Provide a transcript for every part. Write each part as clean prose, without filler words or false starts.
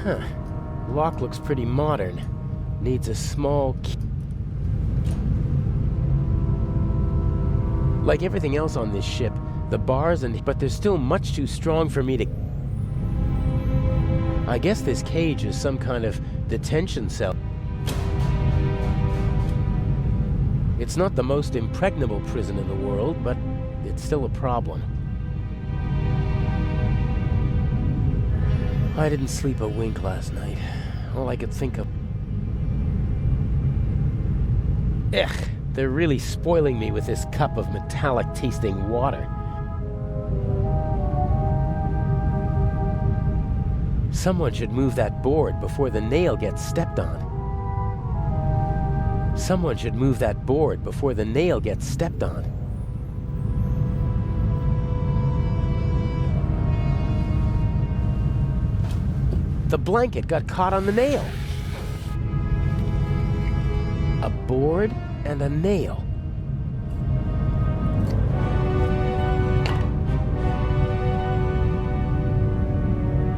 Huh. Lock looks pretty modern. Needs a small key. Like everything else on this ship, the bars but they're still much too strong for me to... I guess this cage is some kind of detention cell. It's not the most impregnable prison in the world, but it's still a problem. I didn't sleep a wink last night. All I could think of... Ugh, they're really spoiling me with this cup of metallic-tasting water. Someone should move that board before the nail gets stepped on. Someone should move that board before the nail gets stepped on. The blanket got caught on the nail. A board and a nail.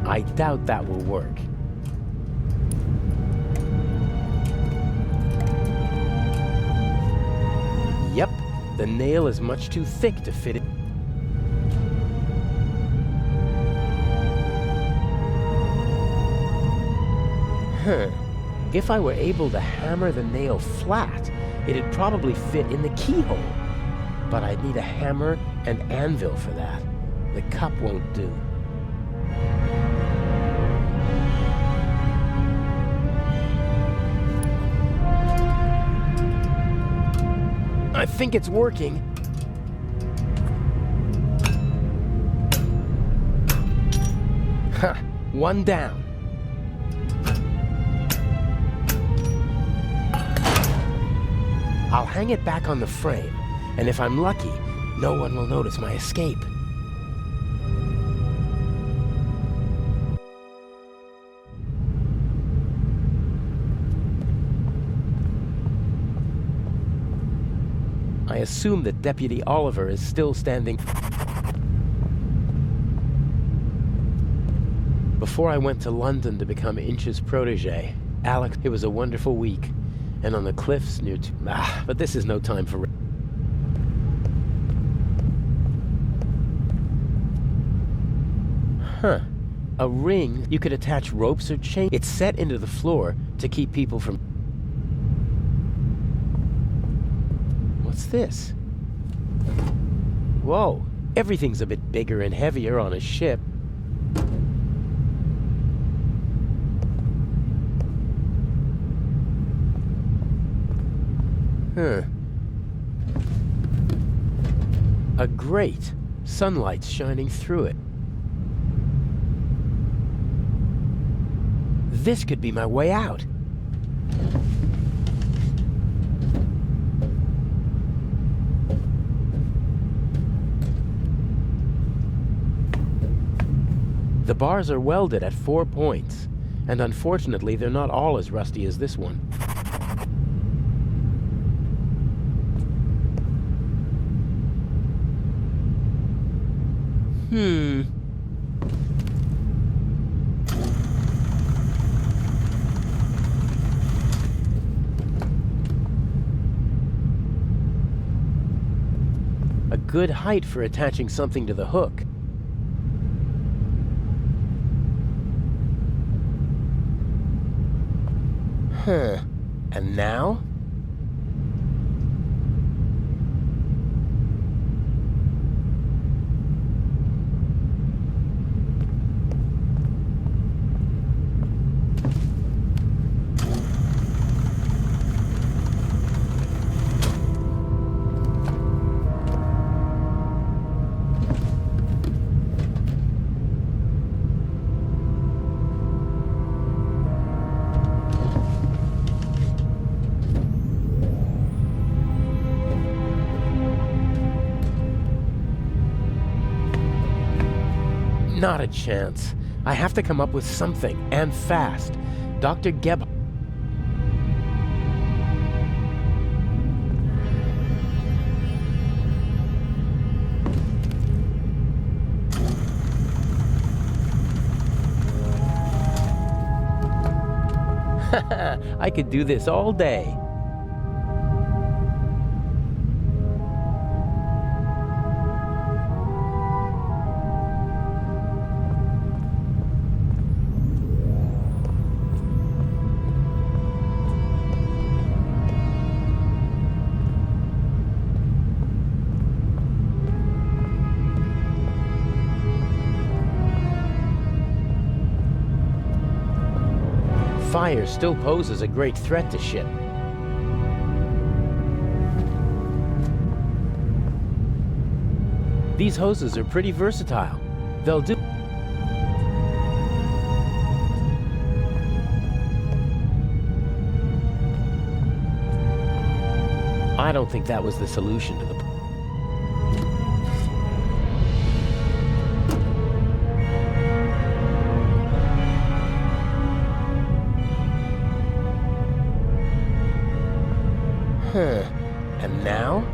I doubt that will work. Yep, the nail is much too thick to fit it. If I were able to hammer the nail flat, it'd probably fit in the keyhole. But I'd need a hammer and anvil for that. The cup won't do. I think it's working. Ha! One down. I'll hang it back on the frame, and if I'm lucky, no one will notice my escape. I assume that Deputy Oliver is still standing. Before I went to London to become Inch's protege, Alex, it was a wonderful week. And on the cliffs near but this is no time for... Huh. A ring. You could attach ropes or chain. It's set into the floor to keep people from... What's this? Whoa. Everything's a bit bigger and heavier on a ship. A grate. Sunlight's shining through it. This could be my way out. The bars are welded at 4 points, and unfortunately they're not all as rusty as this one. A good height for attaching something to the hook. Huh. And now? Not a chance. I have to come up with something, and fast. Dr. Geb... I could do this all day. Fire still poses a great threat to ship. These hoses are pretty versatile. They'll do... I don't think that was the solution to the... Huh. And now?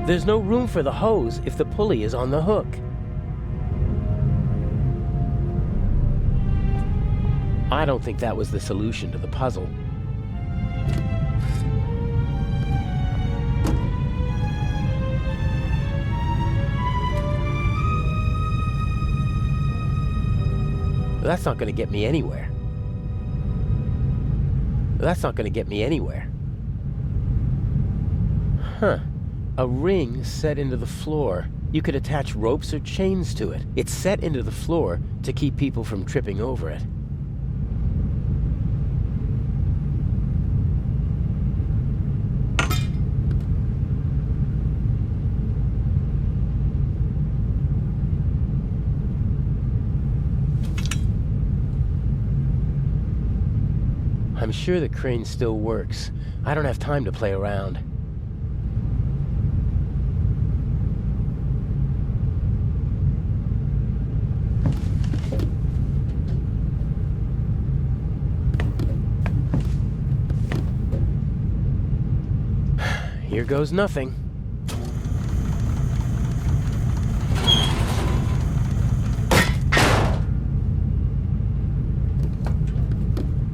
There's no room for the hose if the pulley is on the hook. I don't think that was the solution to the puzzle. That's not going to get me anywhere. That's not going to get me anywhere. Huh. A ring set into the floor. You could attach ropes or chains to it. It's set into the floor to keep people from tripping over it. I'm sure the crane still works. I don't have time to play around. Here goes nothing.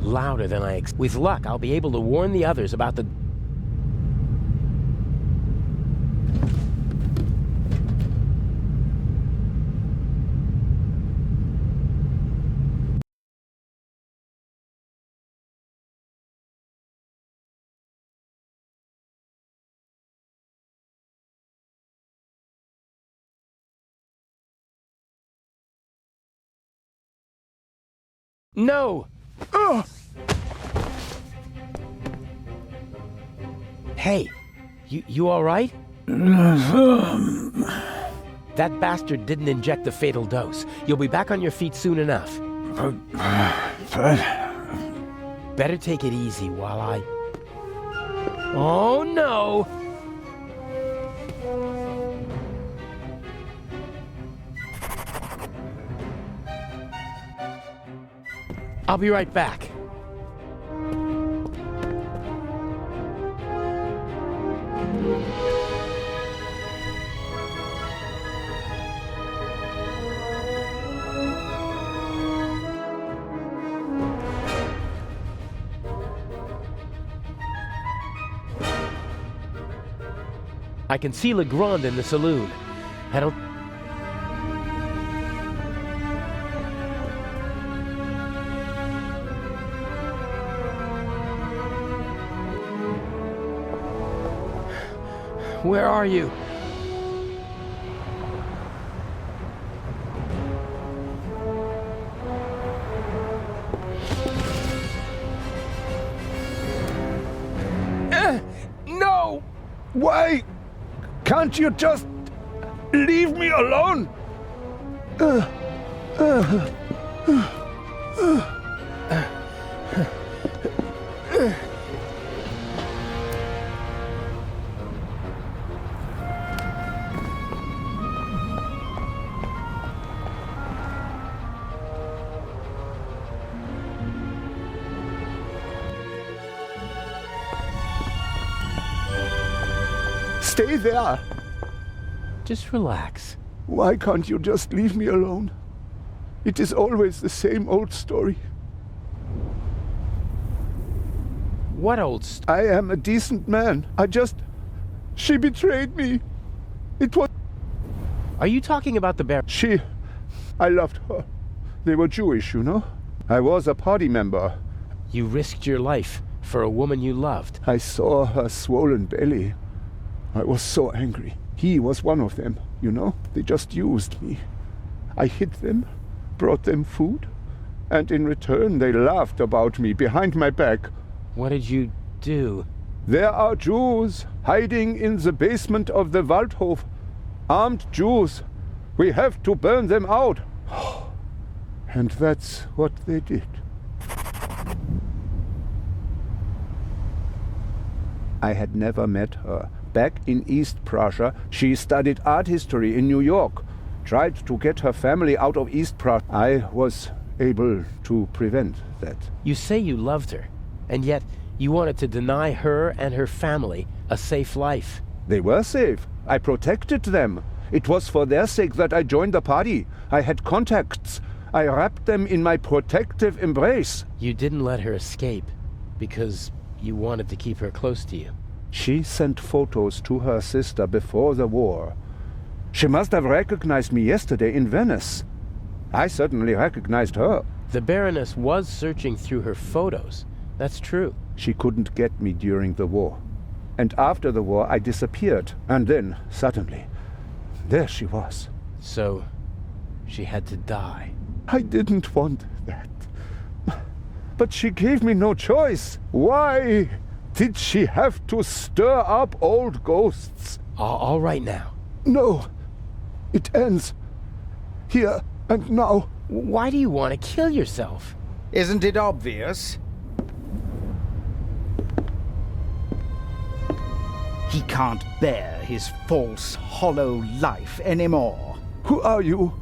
Louder than I expected. With luck, I'll be able to warn the others about the... No! Ugh! Hey, you all right? That bastard didn't inject the fatal dose. You'll be back on your feet soon enough. Better take it easy while I... Oh, no! I'll be right back. I can see Legrand in the saloon. I don't... Where are you? No! Why can't you just leave me alone? Stay there. Just relax. Why can't you just leave me alone? It is always the same old story. What old I am a decent man. She betrayed me. It was... Are you talking about the bear? I loved her. They were Jewish, you know. I was a party member. You risked your life for a woman you loved. I saw her swollen belly. I was so angry. He was one of them, you know. They just used me. I hid them, brought them food, and in return they laughed about me behind my back. What did you do? There are Jews hiding in the basement of the Waldhof. Armed Jews. We have to burn them out. And that's what they did. I had never met her. Back in East Prussia, she studied art history in New York. Tried to get her family out of East Prussia. I was able to prevent that. You say you loved her, and yet you wanted to deny her and her family a safe life. They were safe. I protected them. It was for their sake that I joined the party. I had contacts. I wrapped them in my protective embrace. You didn't let her escape because you wanted to keep her close to you. She sent photos to her sister before the war. She must have recognized me yesterday in Venice. I certainly recognized her. The Baroness was searching through her photos. That's true. She couldn't get me during the war. And after the war, I disappeared. And then, suddenly, there she was. So, she had to die. I didn't want that. But she gave me no choice. Why did she have to stir up old ghosts? All right now. No. It ends. Here and now. Why do you want to kill yourself? Isn't it obvious? He can't bear his false, hollow life anymore. Who are you?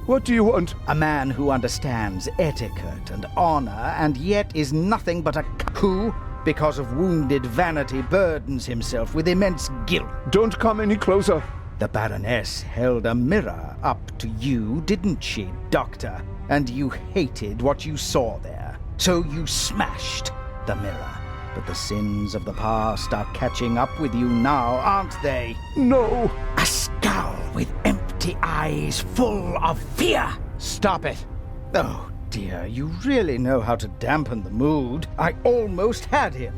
What do you want? A man who understands etiquette and honor, and yet is nothing but a who, because of wounded vanity, burdens himself with immense guilt. Don't come any closer. The Baroness held a mirror up to you, didn't she, Doctor? And you hated what you saw there. So you smashed the mirror. But the sins of the past are catching up with you now, aren't they? No. A scowl with empty eyes full of fear. Stop it. Oh, dear, you really know how to dampen the mood. I almost had him.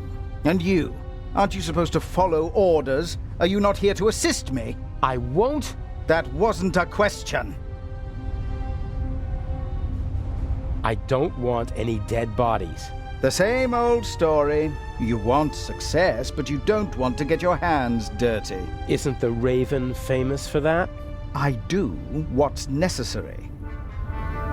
And you? Aren't you supposed to follow orders? Are you not here to assist me? I won't. That wasn't a question. I don't want any dead bodies. The same old story. You want success, but you don't want to get your hands dirty. Isn't the Raven famous for that? I do what's necessary.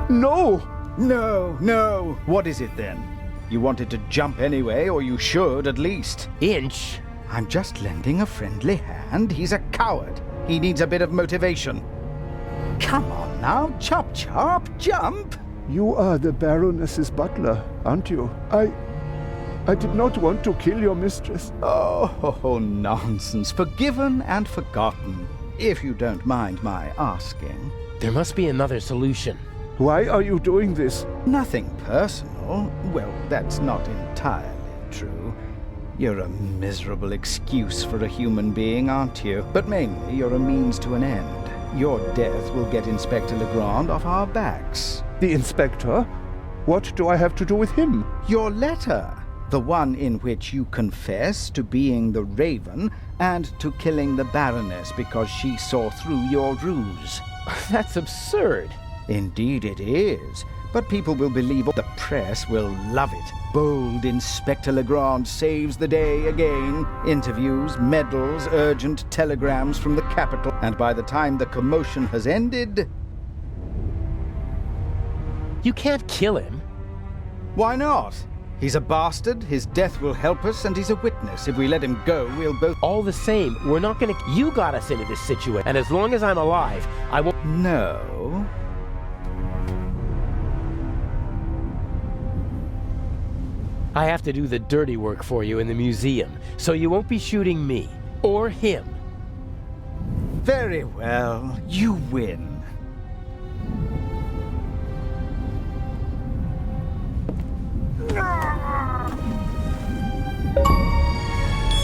No. No. What is it then? You wanted to jump anyway, or you should at least. Inch? I'm just lending a friendly hand. He's a coward. He needs a bit of motivation. Come on now, chop, jump. You are the Baroness's butler, aren't you? I did not want to kill your mistress. Oh, nonsense. Forgiven and forgotten, if you don't mind my asking. There must be another solution. Why are you doing this? Nothing personal. Well, that's not entirely true. You're a miserable excuse for a human being, aren't you? But mainly, you're a means to an end. Your death will get Inspector Legrand off our backs. The inspector? What do I have to do with him? Your letter. The one in which you confess to being the Raven and to killing the Baroness because she saw through your ruse. That's absurd. Indeed it is. But people will believe it. The press will love it. Bold Inspector Legrand saves the day again. Interviews, medals, urgent telegrams from the capital. And by the time the commotion has ended... You can't kill him. Why not? He's a bastard, his death will help us, and he's a witness. If we let him go, we'll both... All the same, we're not gonna... You got us into this situation, and as long as I'm alive, I won't... No. I have to do the dirty work for you in the museum, so you won't be shooting me. Or him. Very well, you win.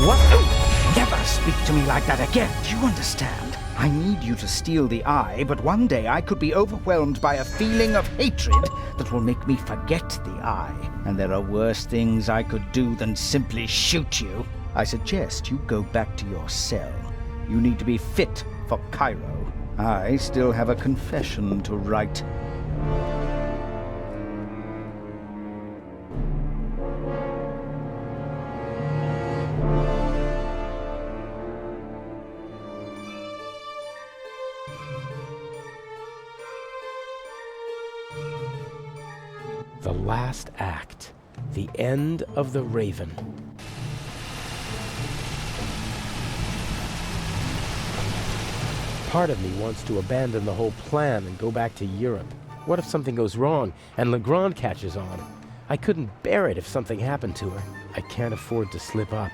What? Never speak to me like that again. Do you understand? I need you to steal the eye, but one day I could be overwhelmed by a feeling of hatred that will make me forget the eye. And there are worse things I could do than simply shoot you. I suggest you go back to your cell. You need to be fit for Cairo. I still have a confession to write. The last act. The end of the Raven. Part of me wants to abandon the whole plan and go back to Europe. What if something goes wrong and Legrand catches on? I couldn't bear it if something happened to her. I can't afford to slip up.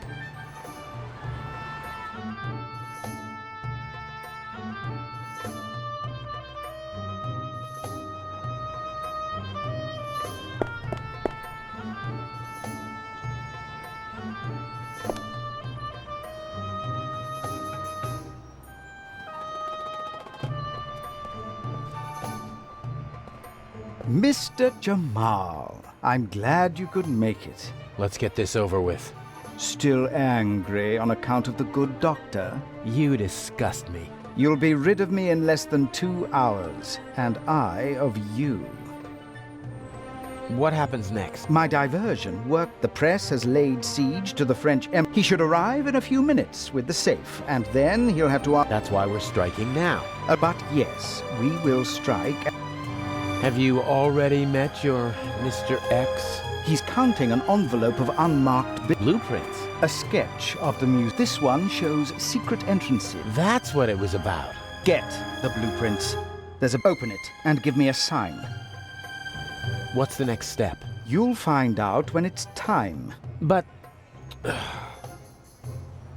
Mr. Jamal, I'm glad you could make it. Let's get this over with. Still angry on account of the good doctor? You disgust me. You'll be rid of me in less than 2 hours, and I of you. What happens next? My diversion worked. The press has laid siege to the French Empire. He should arrive in a few minutes with the safe, and then he'll have to... That's why we're striking now. But yes, we will strike. Have you already met your Mr. X? He's counting an envelope of unmarked Blueprints. A sketch of the muse. This one shows secret entrances. That's what it was about. Get the blueprints. Open it and give me a sign. What's the next step? You'll find out when it's time. But...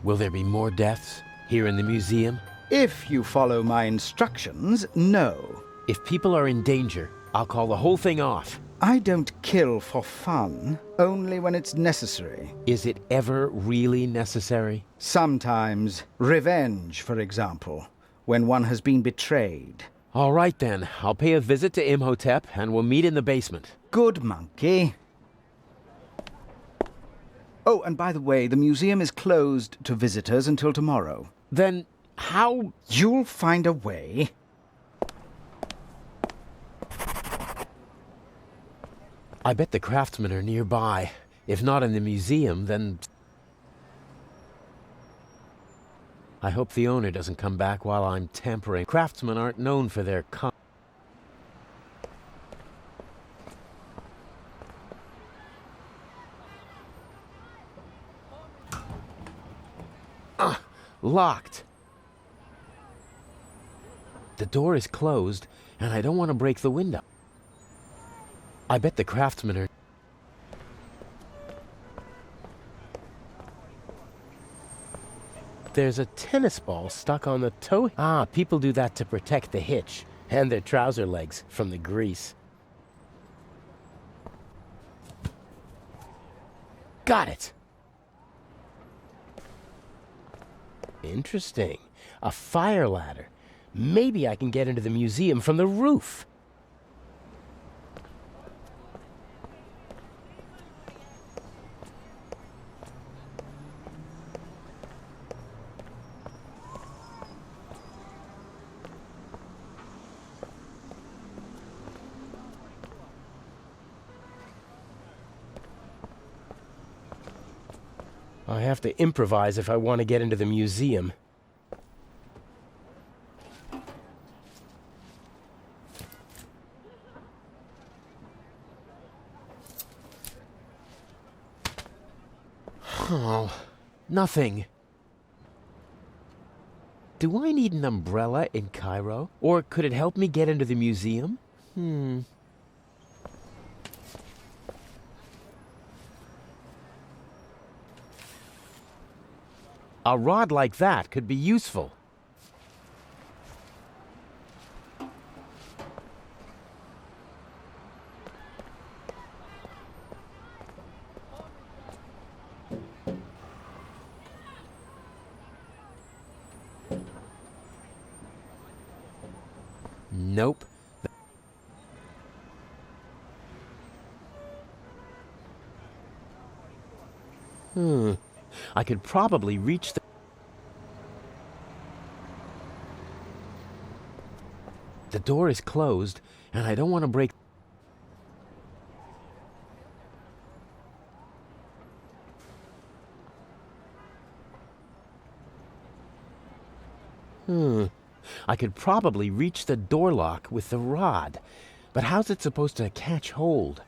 will there be more deaths here in the museum? If you follow my instructions, no. If people are in danger, I'll call the whole thing off. I don't kill for fun, only when it's necessary. Is it ever really necessary? Sometimes. Revenge, for example, when one has been betrayed. All right then, I'll pay a visit to Imhotep and we'll meet in the basement. Good monkey. Oh, and by the way, the museum is closed to visitors until tomorrow. Then how... You'll find a way. I bet the craftsmen are nearby. If not in the museum, then... I hope the owner doesn't come back while I'm tampering. Craftsmen aren't known for their locked. The door is closed, and I don't want to break the window. I bet the craftsmen are... There's a tennis ball stuck on the toe. Ah, people do that to protect the hitch and their trouser legs from the grease. Got it. Interesting. A fire ladder. Maybe I can get into the museum from the roof. I have to improvise if I want to get into the museum. Oh, nothing. Do I need an umbrella in Cairo? Or could it help me get into the museum? A rod like that could be useful. Nope. I could probably reach the door is closed, and I don't want to break. I could probably reach the door lock with the rod, but how's it supposed to catch hold?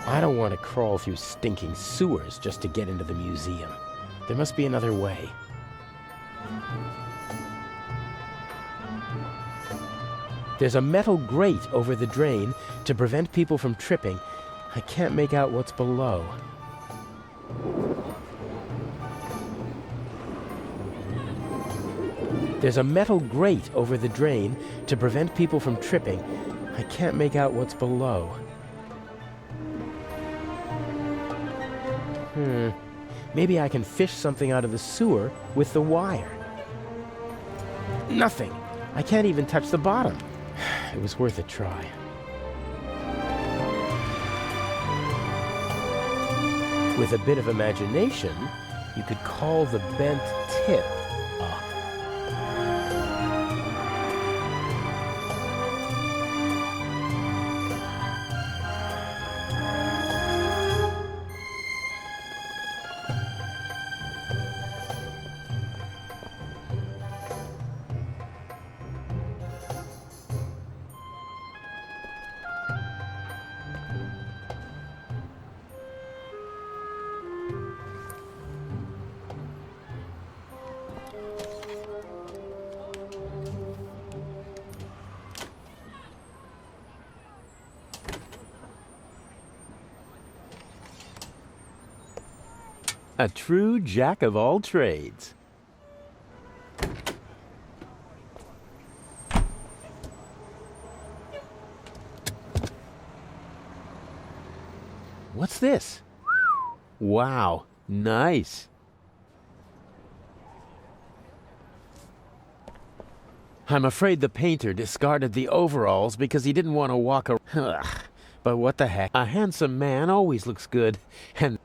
I don't want to crawl through stinking sewers just to get into the museum. There must be another way. There's a metal grate over the drain to prevent people from tripping. I can't make out what's below. There's a metal grate over the drain to prevent people from tripping. I can't make out what's below. Maybe I can fish something out of the sewer with the wire. Nothing. I can't even touch the bottom. It was worth a try. With a bit of imagination, you could call the bent tip up. A true jack of all trades. What's this? Wow, nice. I'm afraid the painter discarded the overalls because he didn't want to walk around. But what the heck? A handsome man always looks good, and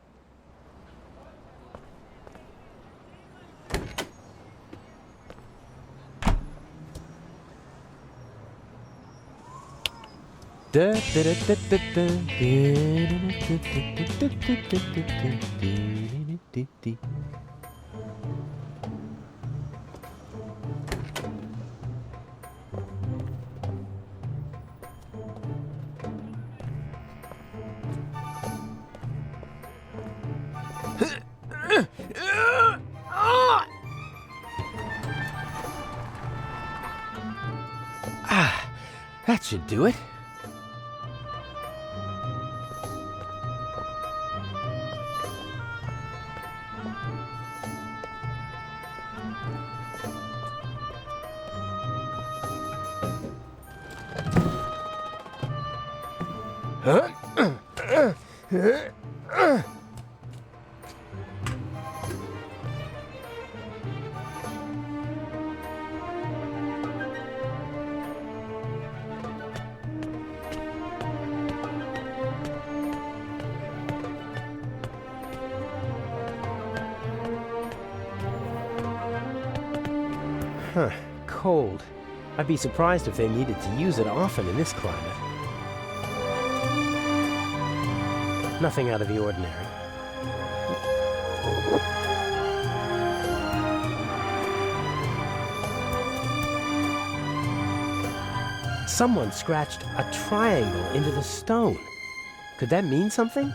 That should do it. Huh, cold. I'd be surprised if they needed to use it often in this climate. Nothing out of the ordinary. Someone scratched a triangle into the stone. Could that mean something?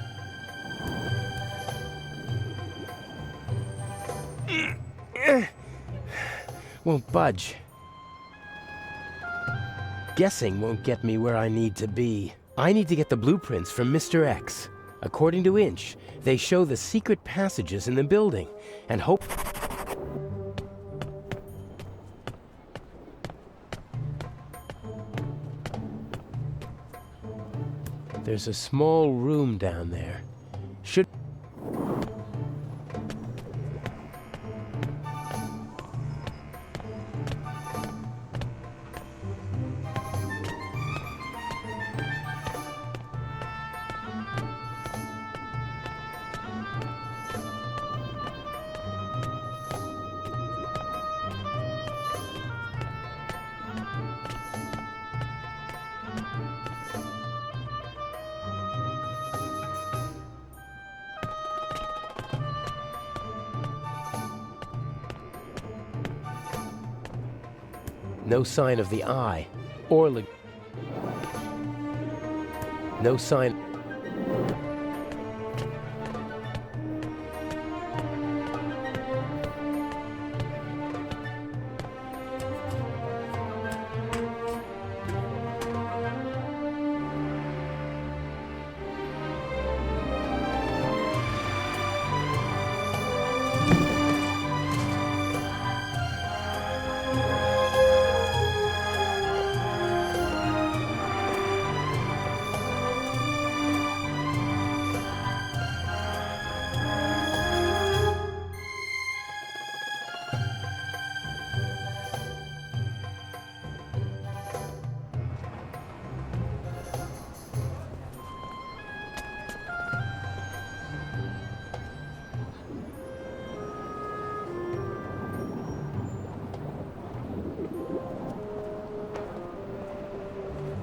Won't budge. Guessing won't get me where I need to be. I need to get the blueprints from Mr. X. According to Inch, they show the secret passages in the building, and hope... There's a small room down there. Should... No sign of the eye, or no sign...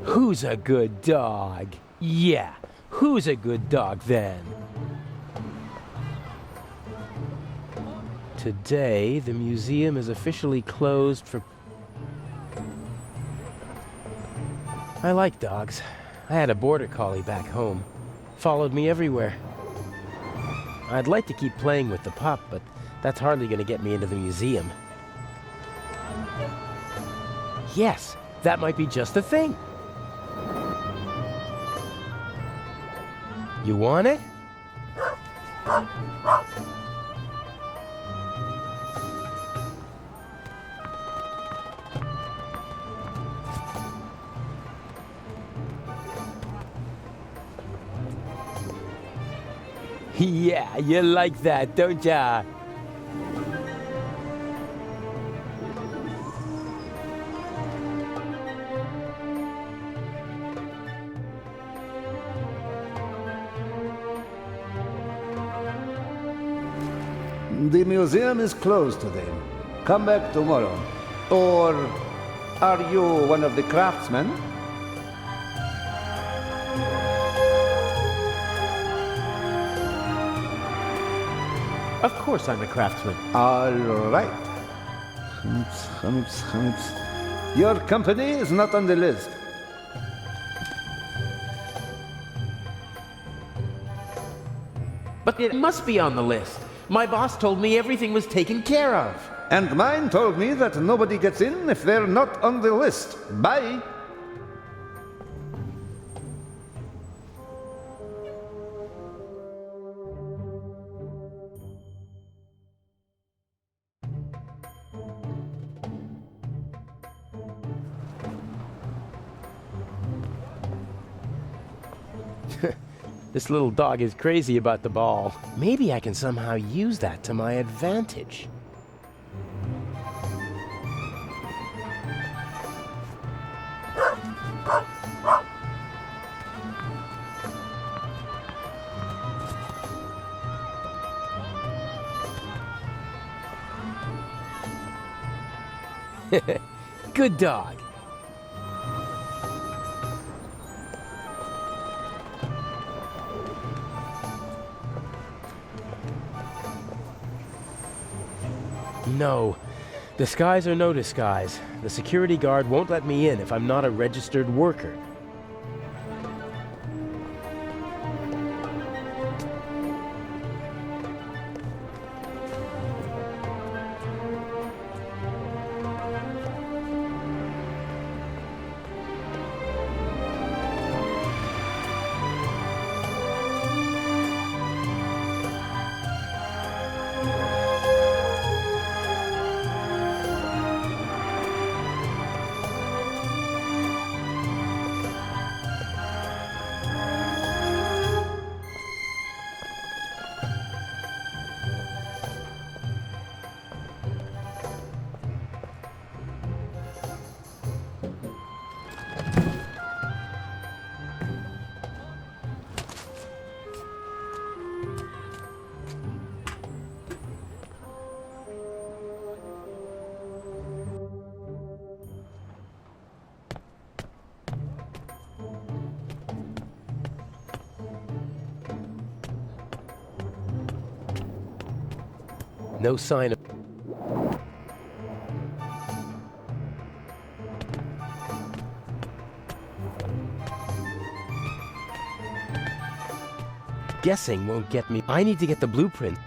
Who's a good dog? Yeah, who's a good dog then? Today, the museum is officially closed for... I like dogs. I had a border collie back home. Followed me everywhere. I'd like to keep playing with the pup, but that's hardly going to get me into the museum. Yes, that might be just the thing. You want it? Yeah, you like that, don't ya? The museum is closed today. Come back tomorrow. Or are you one of the craftsmen? Of course I'm a craftsman. All right. Chametz. Your company is not on the list. But it must be on the list. My boss told me everything was taken care of. And mine told me that nobody gets in if they're not on the list. Bye. This little dog is crazy about the ball. Maybe I can somehow use that to my advantage. Good dog. No. Disguise or no disguise, the security guard won't let me in if I'm not a registered worker. No sign of... Guessing won't get me. I need to get the blueprint.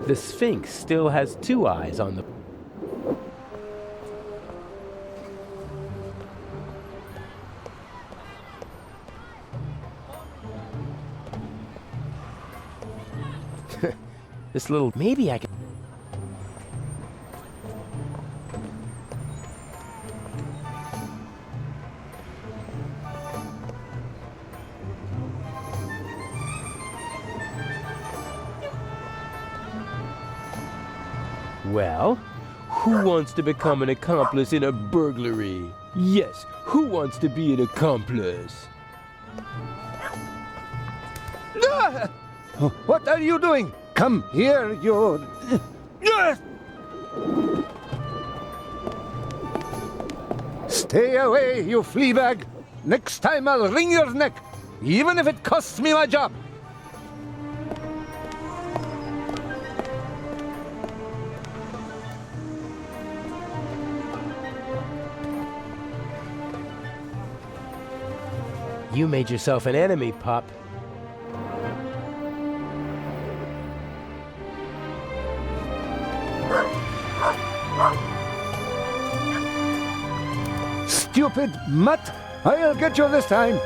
The Sphinx still has two eyes on the... This little... Maybe I can... Well, who wants to become an accomplice in a burglary? Yes, who wants to be an accomplice? Ah! What are you doing? Come here, you... Stay away, you flea bag. Next time I'll wring your neck, even if it costs me my job. You made yourself an enemy, Pop. Stupid mutt! I'll get you this time!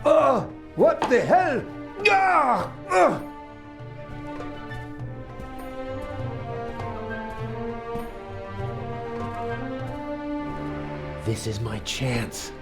Oh, what the hell? Ah! Ugh! This is my chance.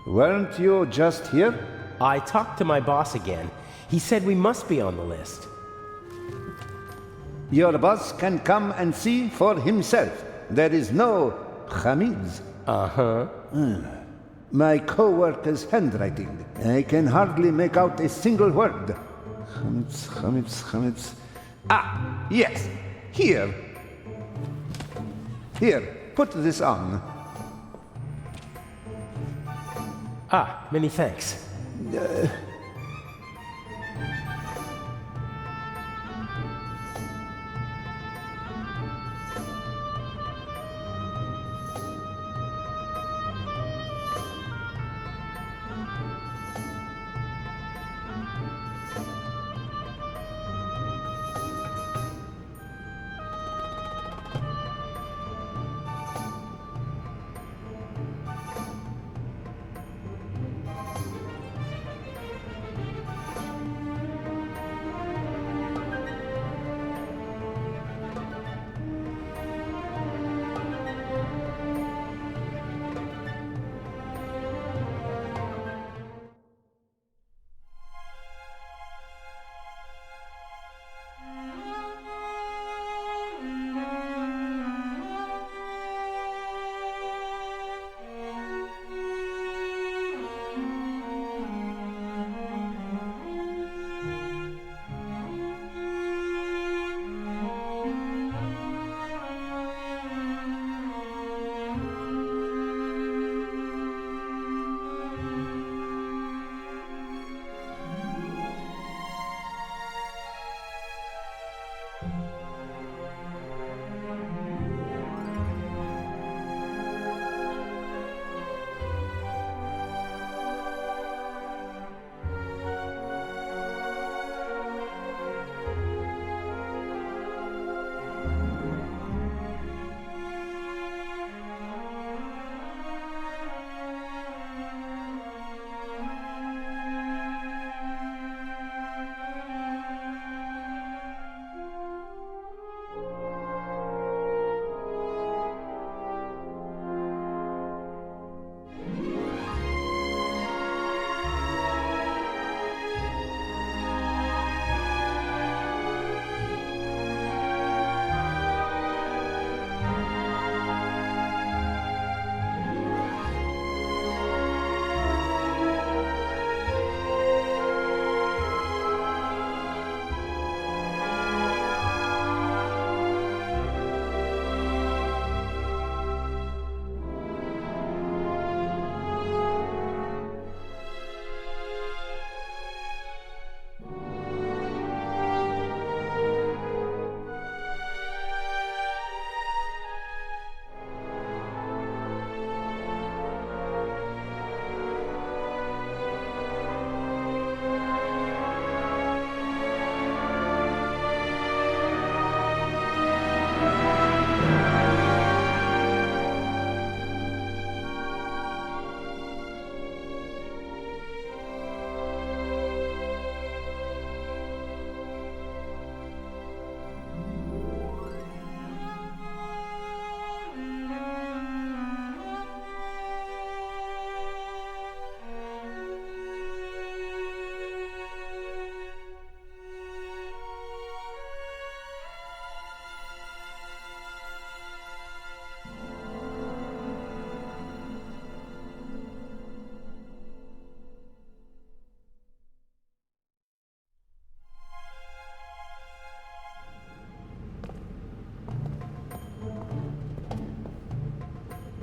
Weren't you just here? I talked to my boss again. He said we must be on the list. Your boss can come and see for himself. There is no Hamids. Uh-huh. My co-worker's handwriting. I can hardly make out a single word. Hamids, Hamids, Hamids. Ah, yes. Here. Here, put this on. Ah, many thanks.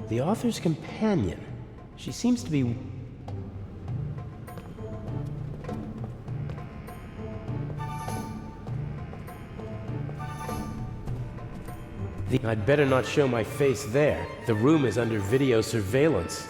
The author's companion. She seems to be... I'd better not show my face there. The room is under video surveillance.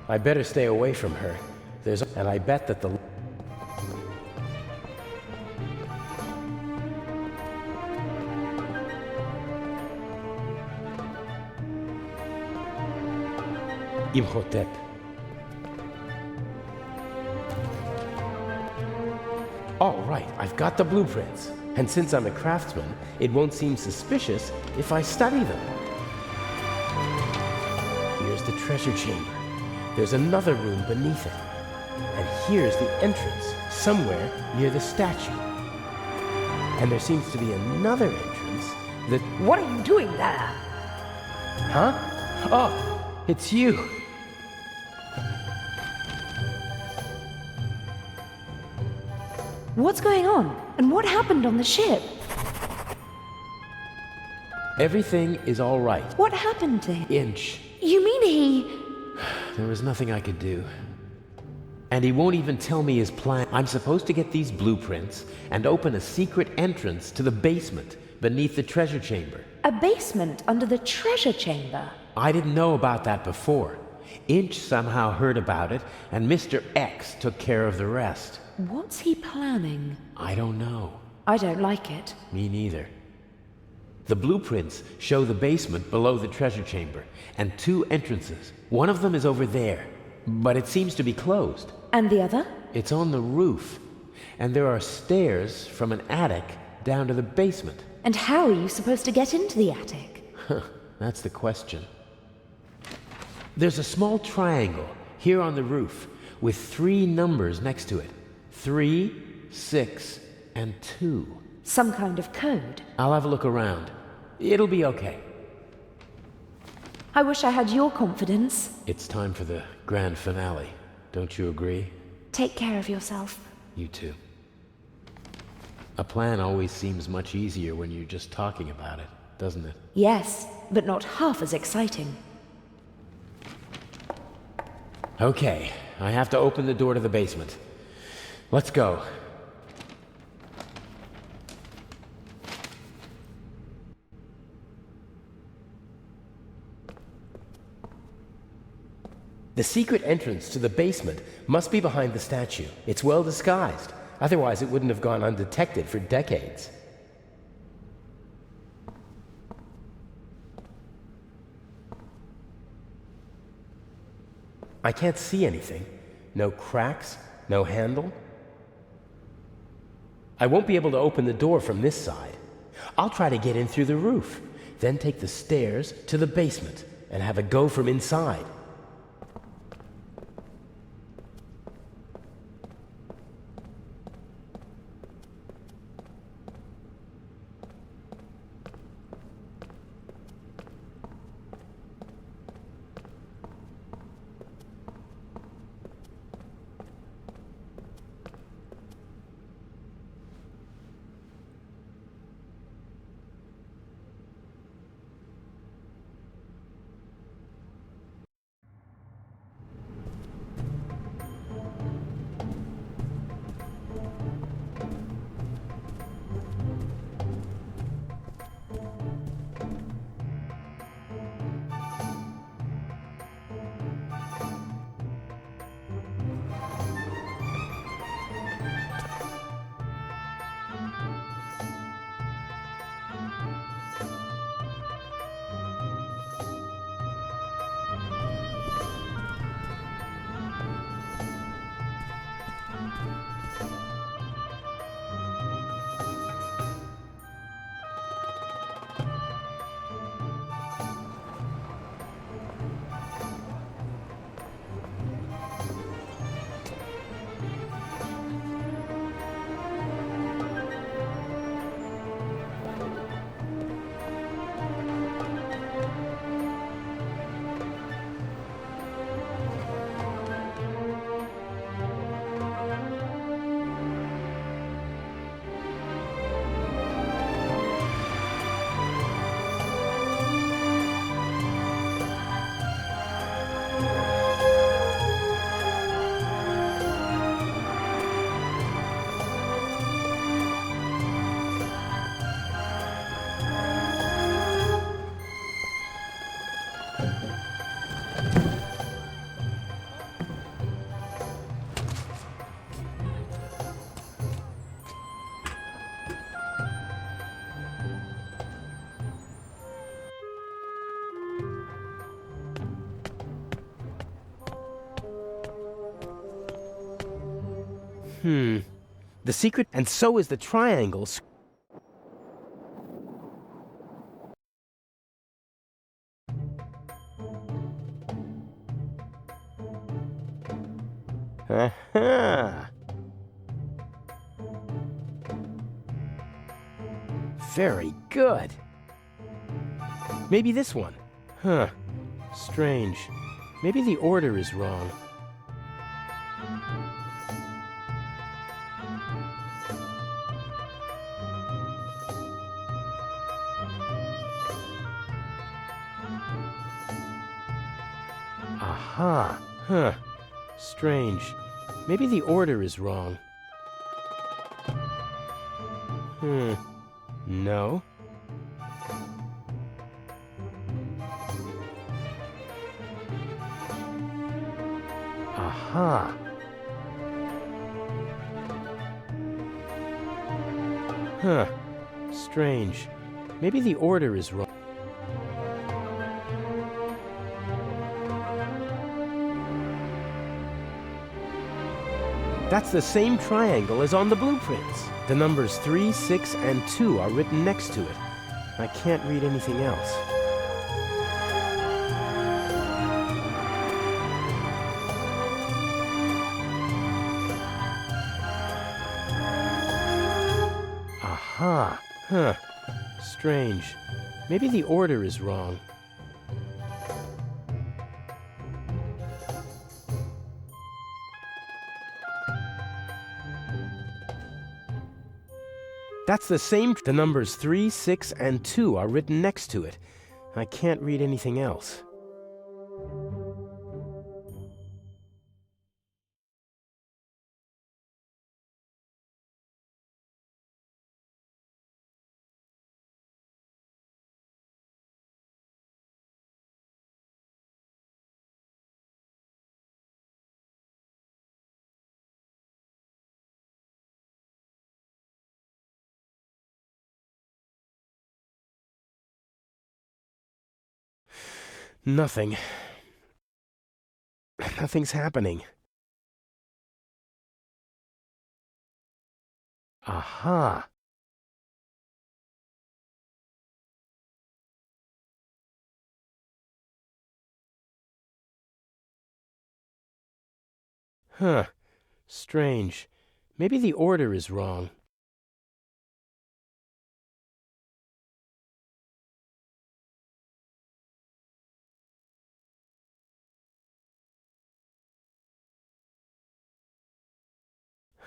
I better stay away from her. And I bet that the... Imhotep. All right, I've got the blueprints. And since I'm a craftsman, it won't seem suspicious if I study them. Here's the treasure chamber. There's another room beneath it. And here's the entrance, somewhere near the statue. And there seems to be another entrance that... What are you doing there? Huh? Oh, it's you. What's going on? And what happened on the ship? Everything is all right. What happened to him? Inch. You mean he... There was nothing I could do. And he won't even tell me his plan. I'm supposed to get these blueprints and open a secret entrance to the basement beneath the treasure chamber. A basement under the treasure chamber? I didn't know about that before. Inch somehow heard about it, and Mr. X took care of the rest. What's he planning? I don't know. I don't like it. Me neither. The blueprints show the basement below the treasure chamber, and two entrances. One of them is over there, but it seems to be closed. And the other? It's on the roof, and there are stairs from an attic down to the basement. And how are you supposed to get into the attic? That's the question. There's a small triangle here on the roof with 3 numbers next to it. 3, 6, and 2. Some kind of code. I'll have a look around. It'll be okay. I wish I had your confidence. It's time for the grand finale. Don't you agree? Take care of yourself. You too. A plan always seems much easier when you're just talking about it, doesn't it? Yes, but not half as exciting. Okay, I have to open the door to the basement. Let's go. The secret entrance to the basement must be behind the statue. It's well disguised. Otherwise, it wouldn't have gone undetected for decades. I can't see anything. No cracks, no handle. I won't be able to open the door from this side. I'll try to get in through the roof, then take the stairs to the basement and have a go from inside. The secret, and so is the triangle. Aha! Very good. Maybe this one. Huh. Strange. Maybe the order is wrong. Aha. Huh. Strange. Maybe the order is wrong. No. Aha. Huh. Strange. Maybe the order is wrong. That's the same triangle as on the blueprints. The numbers 3, 6, and 2 are written next to it. I can't read anything else. Aha. Huh. Strange. Maybe the order is wrong. That's the same. The numbers 3, 6, and 2 are written next to it. I can't read anything else. Nothing. Nothing's happening. Aha. Huh. Strange. Maybe the order is wrong.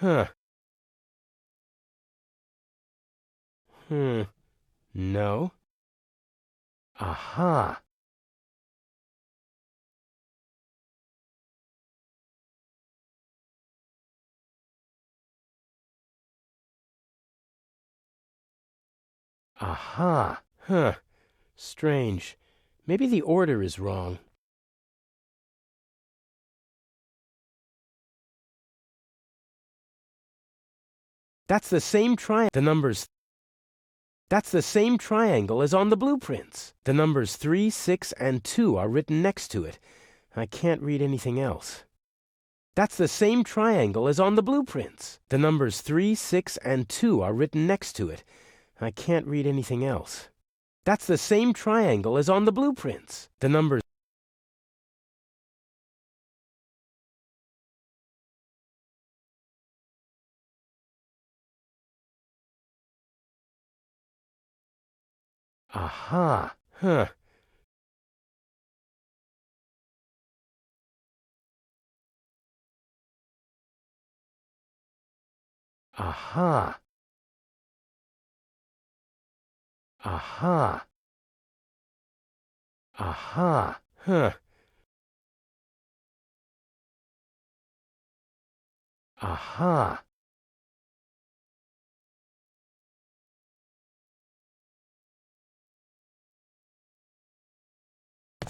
Huh. No. Aha. Aha. Huh. Strange. Maybe the order is wrong. That's the same the numbers. That's the same triangle as on the blueprints. The numbers 3, 6, and 2 are written next to it. I can't read anything else. That's the same triangle as on the blueprints. The numbers 3, 6, and 2 are written next to it. I can't read anything else. That's the same triangle as on the blueprints. The numbers. Aha. Huh. Aha. Aha. Aha. Huh. Aha.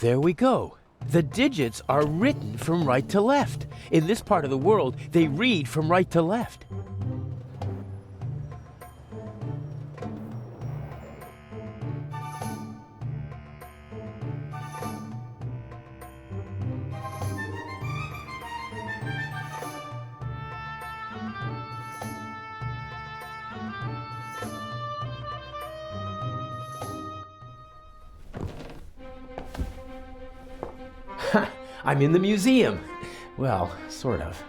There we go. The digits are written from right to left. In this part of the world, they read from right to left. Ha! I'm in the museum! Well, sort of.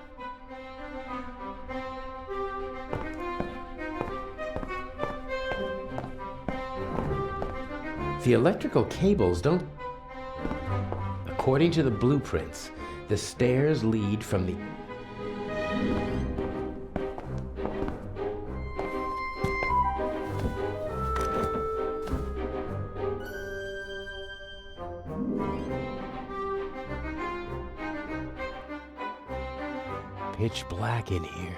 The electrical cables don't... According to the blueprints, the stairs lead from the... Pitch black in here.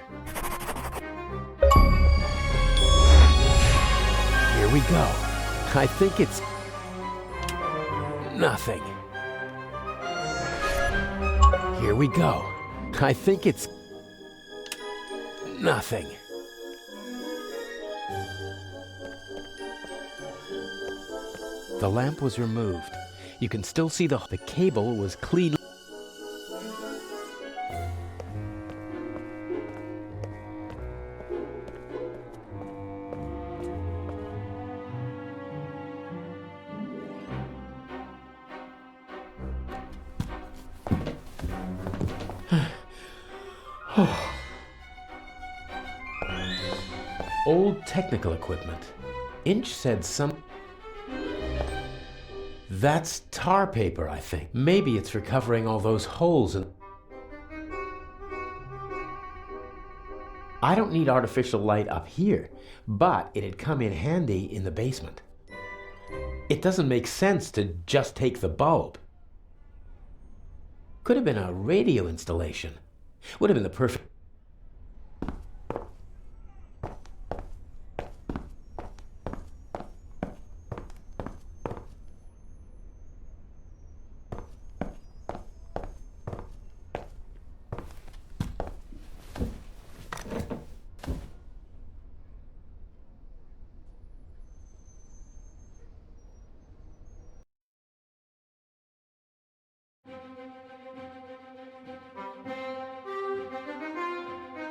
Here we go. I think it's... nothing. Here we go. I think it's... nothing. The lamp was removed. You can still see the cable was clean. Old technical equipment. Inch said some... That's tar paper, I think. Maybe it's for covering all those holes in... I don't need artificial light up here, but it'd come in handy in the basement. It doesn't make sense to just take the bulb. Could have been a radio installation. Would have been the perfect...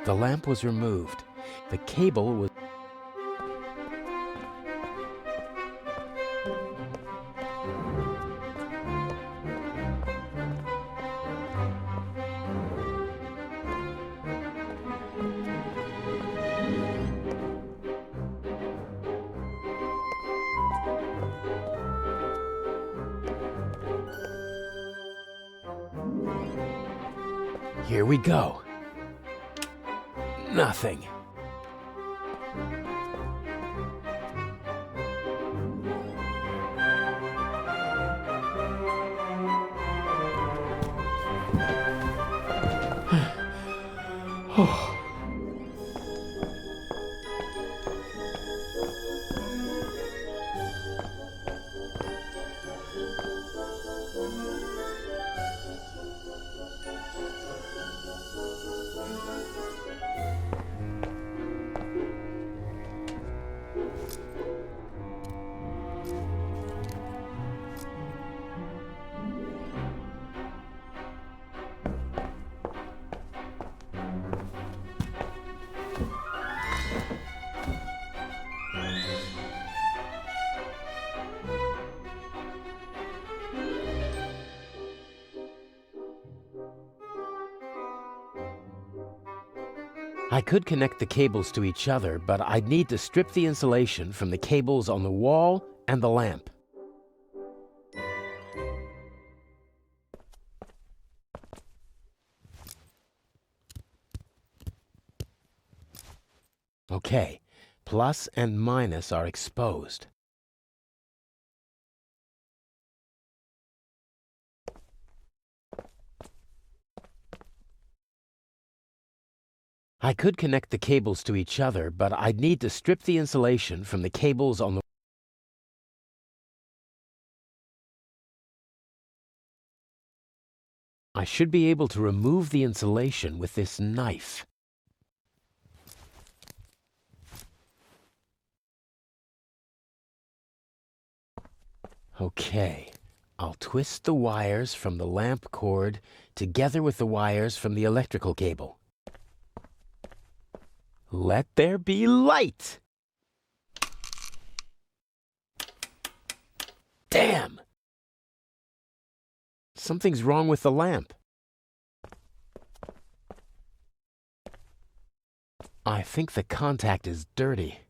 The lamp was removed. The cable was... Here we go. Nothing. Oh. I could connect the cables to each other, but I'd need to strip the insulation from the cables on the wall and the lamp. Okay, plus and minus are exposed. I could connect the cables to each other, but I'd need to strip the insulation from the cables on the... I should be able to remove the insulation with this knife. Okay, I'll twist the wires from the lamp cord together with the wires from the electrical cable. Let there be light! Damn! Something's wrong with the lamp. I think the contact is dirty.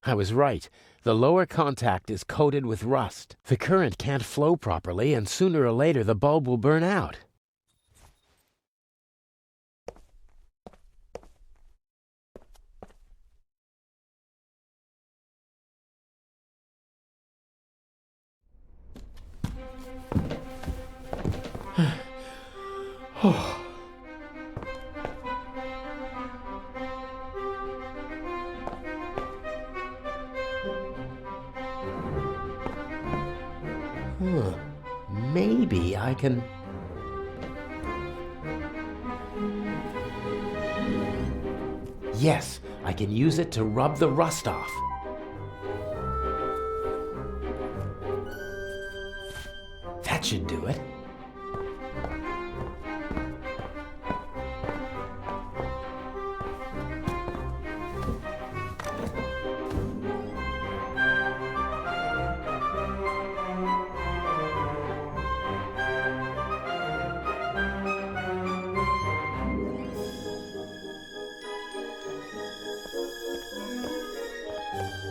I was right. The lower contact is coated with rust. The current can't flow properly, and sooner or later the bulb will burn out. Maybe I can... Yes, I can use it to rub the rust off. That should do it.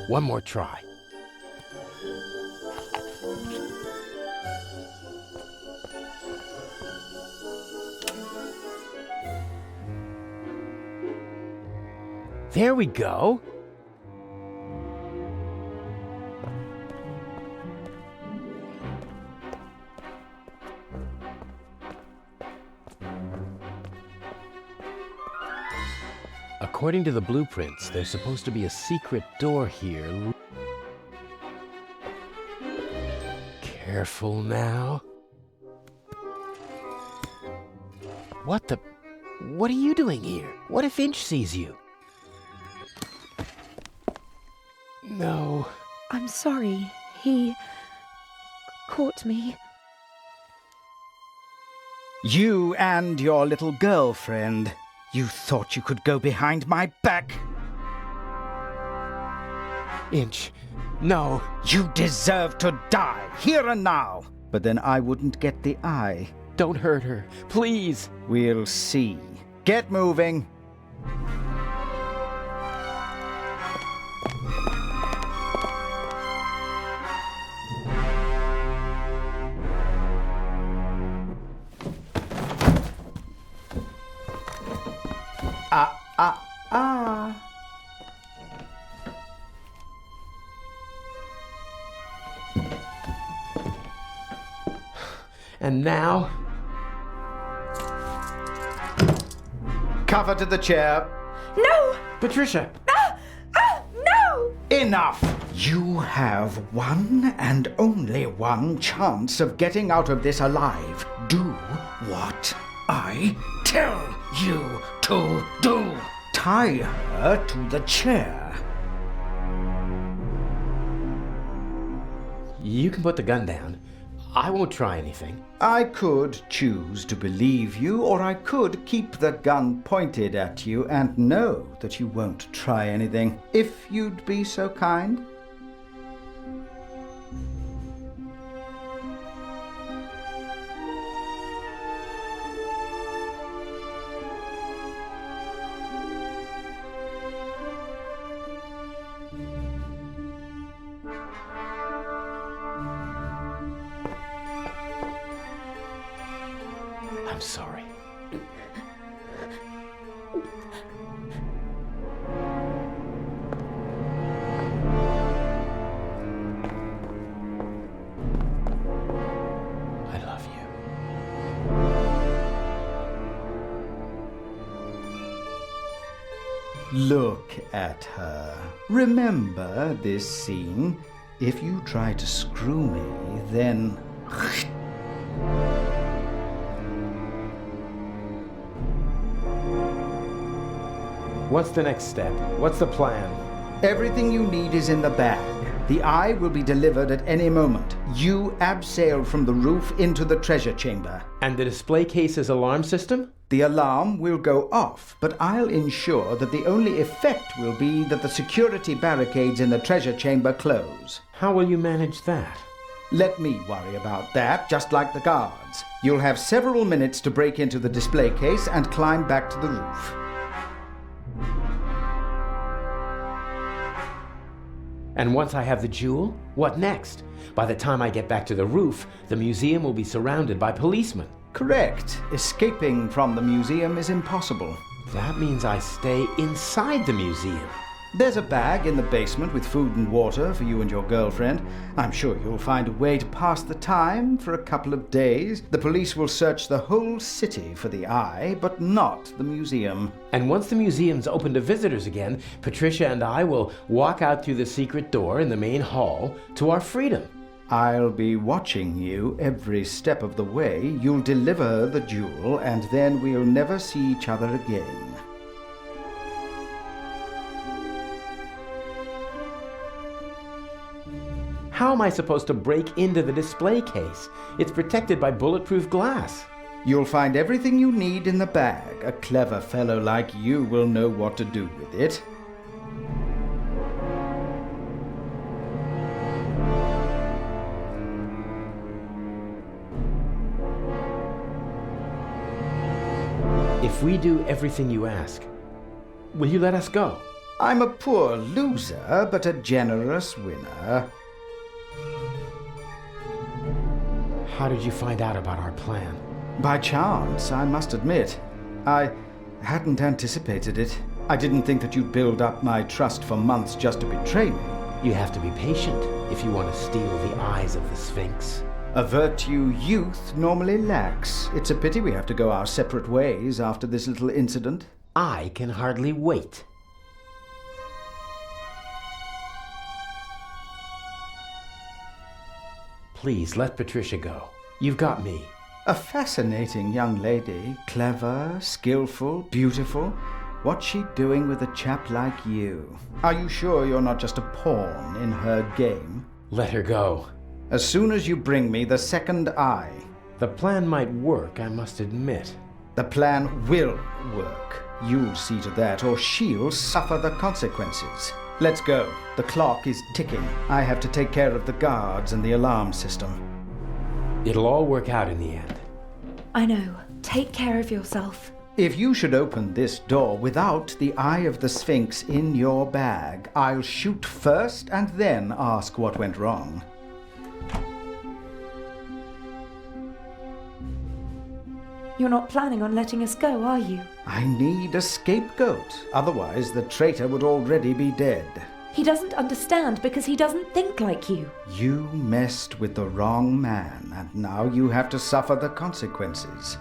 One more try. There we go. According to the blueprints, there's supposed to be a secret door here. Careful now. What the... What are you doing here? What if Inch sees you? No. I'm sorry. He caught me. You and your little girlfriend. You thought you could go behind my back? Inch, no. You deserve to die, here and now. But then I wouldn't get the eye. Don't hurt her, please. We'll see. Get moving. And now... Cover to the chair. No! Patricia! No! Enough! You have one and only one chance of getting out of this alive. Do what I tell you to do. Tie her to the chair. You can put the gun down. I won't try anything. I could choose to believe you, or I could keep the gun pointed at you and know that you won't try anything, if you'd be so kind. I'm sorry. I love you. Look at her. Remember this scene. If you try to screw me, then... What's the next step? What's the plan? Everything you need is in the bag. The eye will be delivered at any moment. You abseil from the roof into the treasure chamber. And the display case's alarm system? The alarm will go off, but I'll ensure that the only effect will be that the security barricades in the treasure chamber close. How will you manage that? Let me worry about that, just like the guards. You'll have several minutes to break into the display case and climb back to the roof. And once I have the jewel, what next? By the time I get back to the roof, the museum will be surrounded by policemen. Correct. Escaping from the museum is impossible. That means I stay inside the museum. There's a bag in the basement with food and water for you and your girlfriend. I'm sure you'll find a way to pass the time for a couple of days. The police will search the whole city for the eye, but not the museum. And once the museum's open to visitors again, Patricia and I will walk out through the secret door in the main hall to our freedom. I'll be watching you every step of the way. You'll deliver the jewel, and then we'll never see each other again. How am I supposed to break into the display case? It's protected by bulletproof glass. You'll find everything you need in the bag. A clever fellow like you will know what to do with it. If we do everything you ask, will you let us go? I'm a poor loser, but a generous winner. How did you find out about our plan? By chance, I must admit. I hadn't anticipated it. I didn't think that you'd build up my trust for months just to betray me. You have to be patient if you want to steal the eyes of the Sphinx. A virtue youth normally lacks. It's a pity we have to go our separate ways after this little incident. I can hardly wait. Please, let Patricia go. You've got me. A fascinating young lady. Clever, skillful, beautiful. What's she doing with a chap like you? Are you sure you're not just a pawn in her game? Let her go. As soon as you bring me the second eye. The plan might work, I must admit. The plan will work. You'll see to that, or she'll suffer the consequences. Let's go. The clock is ticking. I have to take care of the guards and the alarm system. It'll all work out in the end. I know. Take care of yourself. If you should open this door without the Eye of the Sphinx in your bag, I'll shoot first and then ask what went wrong. You're not planning on letting us go, are you? I need a scapegoat. Otherwise, the traitor would already be dead. He doesn't understand because he doesn't think like you. You messed with the wrong man, and now you have to suffer the consequences.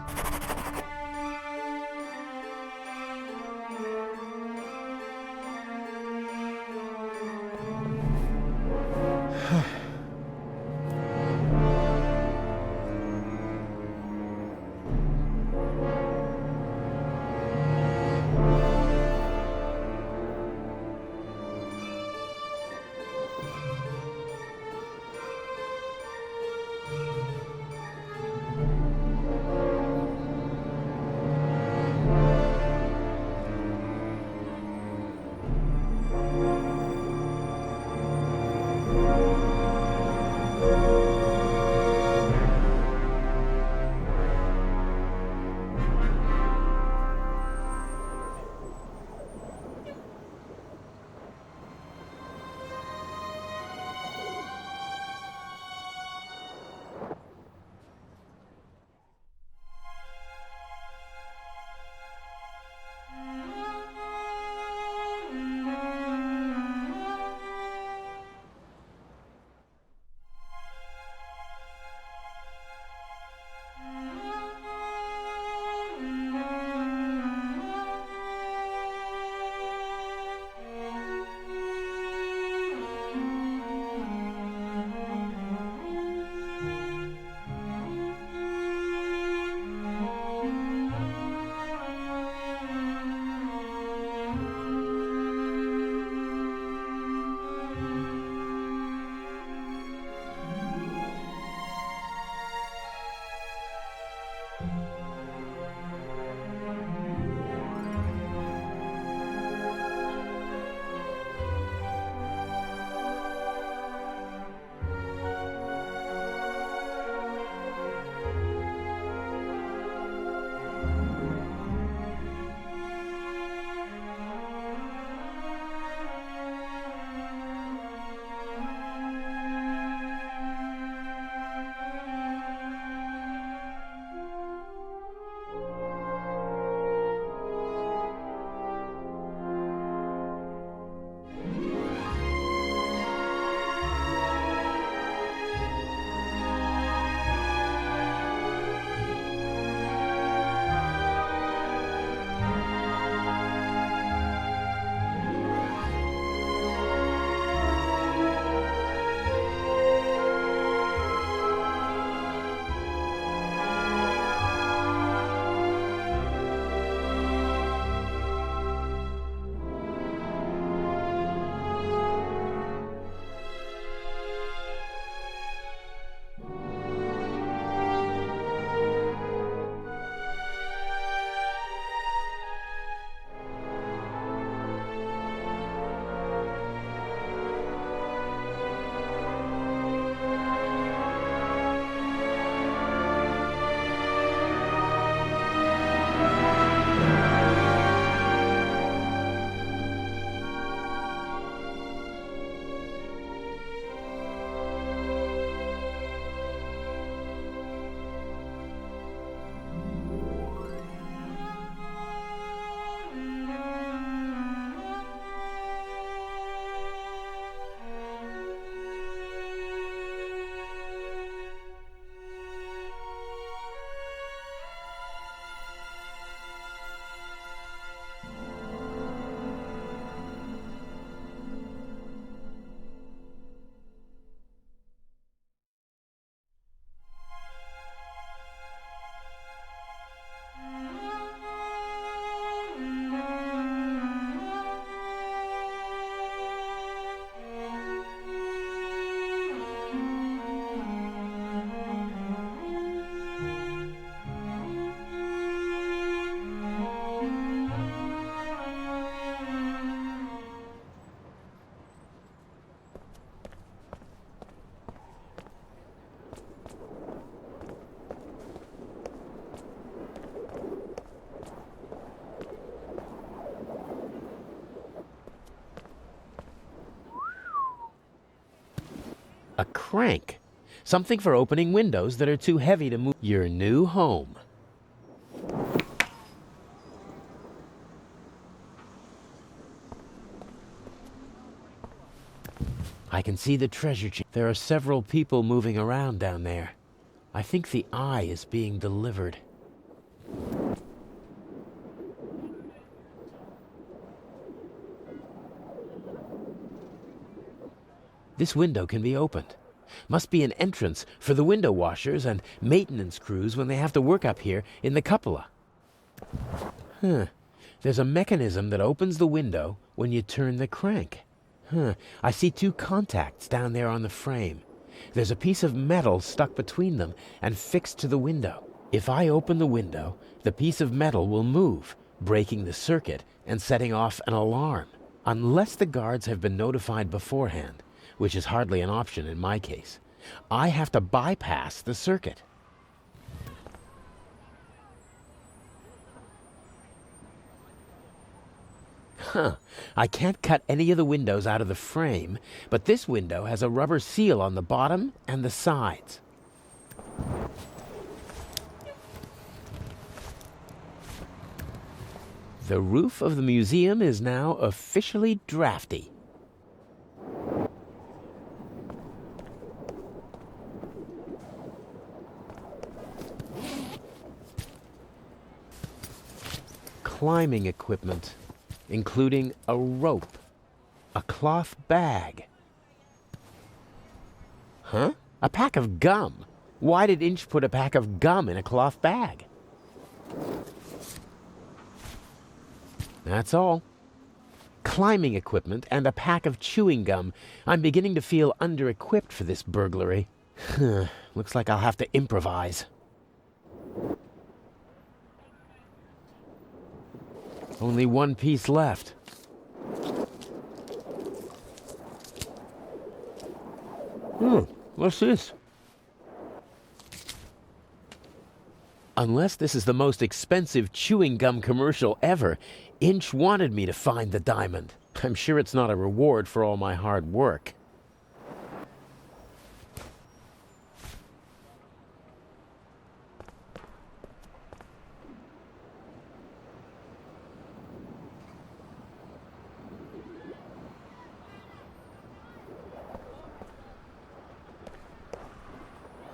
A crank. Something for opening windows that are too heavy to move. Your new home. I can see the treasure chamber. There are several people moving around down there. I think the eye is being delivered. This window can be opened. Must be an entrance for the window washers and maintenance crews when they have to work up here in the cupola. There's a mechanism that opens the window when you turn the crank. I see two contacts down there on the frame. There's a piece of metal stuck between them and fixed to the window. If I open the window, the piece of metal will move, breaking the circuit and setting off an alarm. Unless the guards have been notified beforehand, which is hardly an option in my case, I have to bypass the circuit. I can't cut any of the windows out of the frame, but this window has a rubber seal on the bottom and the sides. The roof of the museum is now officially drafty. Climbing equipment, including a rope, a cloth bag. A pack of gum. Why did Inch put a pack of gum in a cloth bag? That's all. Climbing equipment and a pack of chewing gum. I'm beginning to feel under-equipped for this burglary. Looks like I'll have to improvise. Only one piece left. What's this? Unless this is the most expensive chewing gum commercial ever, Inch wanted me to find the diamond. I'm sure it's not a reward for all my hard work.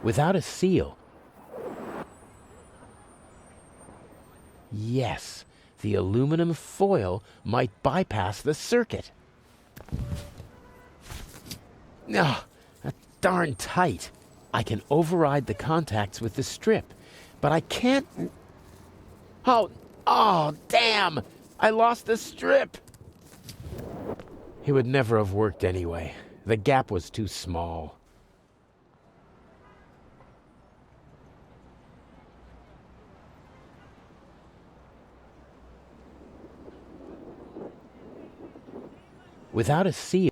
Without a seal. Yes, the aluminum foil might bypass the circuit. That's darn tight. I can override the contacts with the strip, but I can't... Oh, damn! I lost the strip! It would never have worked anyway. The gap was too small. Without a seal.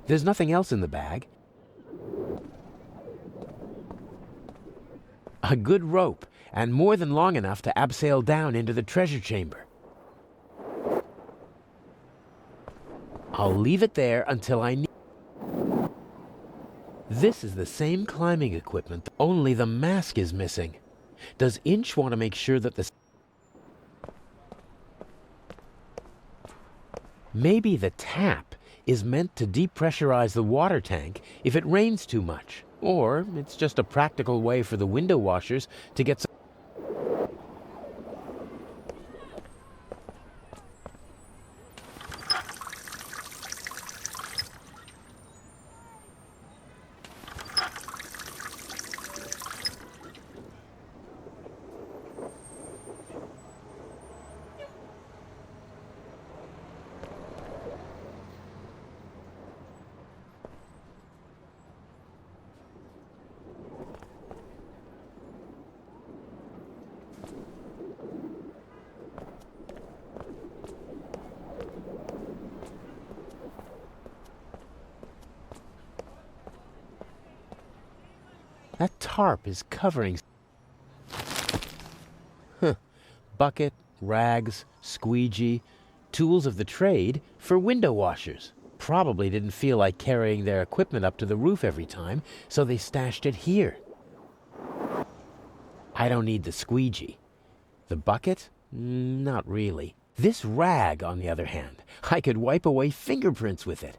There's nothing else in the bag. A good rope, and more than long enough to abseil down into the treasure chamber. I'll leave it there until I need... This is the same climbing equipment, only the mask is missing. Does Inch want to make sure that the... Maybe the tap is meant to depressurize the water tank if it rains too much. Or it's just a practical way for the window washers to get some... That tarp is covering... Huh. Bucket, rags, squeegee, tools of the trade for window washers. Probably didn't feel like carrying their equipment up to the roof every time, so they stashed it here. I don't need the squeegee. The bucket? Not really. This rag, on the other hand, I could wipe away fingerprints with it.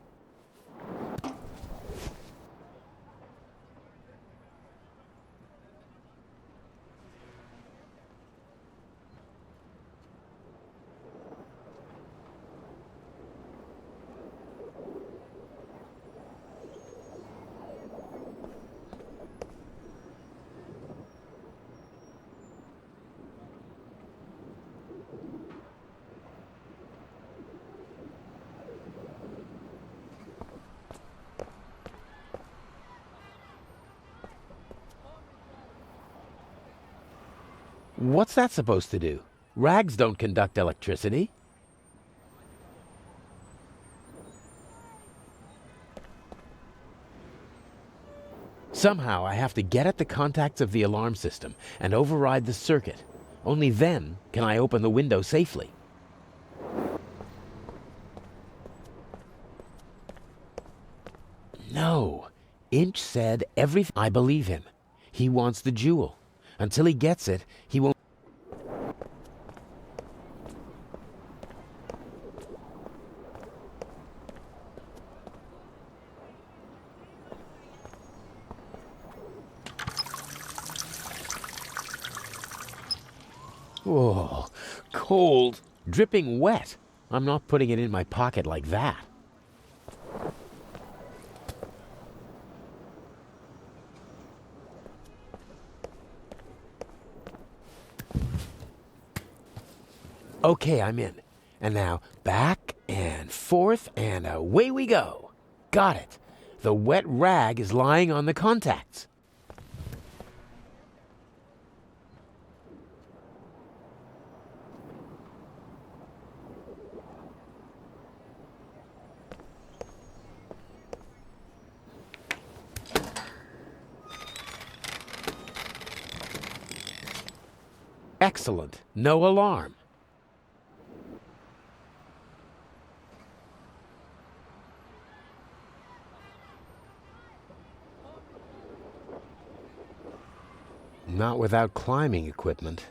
What's that supposed to do? Rags don't conduct electricity. Somehow I have to get at the contacts of the alarm system and override the circuit. Only then can I open the window safely. No. Inch said everything. I believe him. He wants the jewel. Until he gets it, he won't... Oh, cold. Dripping wet. I'm not putting it in my pocket like that. Okay, I'm in. And now back and forth and away we go. Got it. The wet rag is lying on the contacts. Excellent. No alarm. Not without climbing equipment.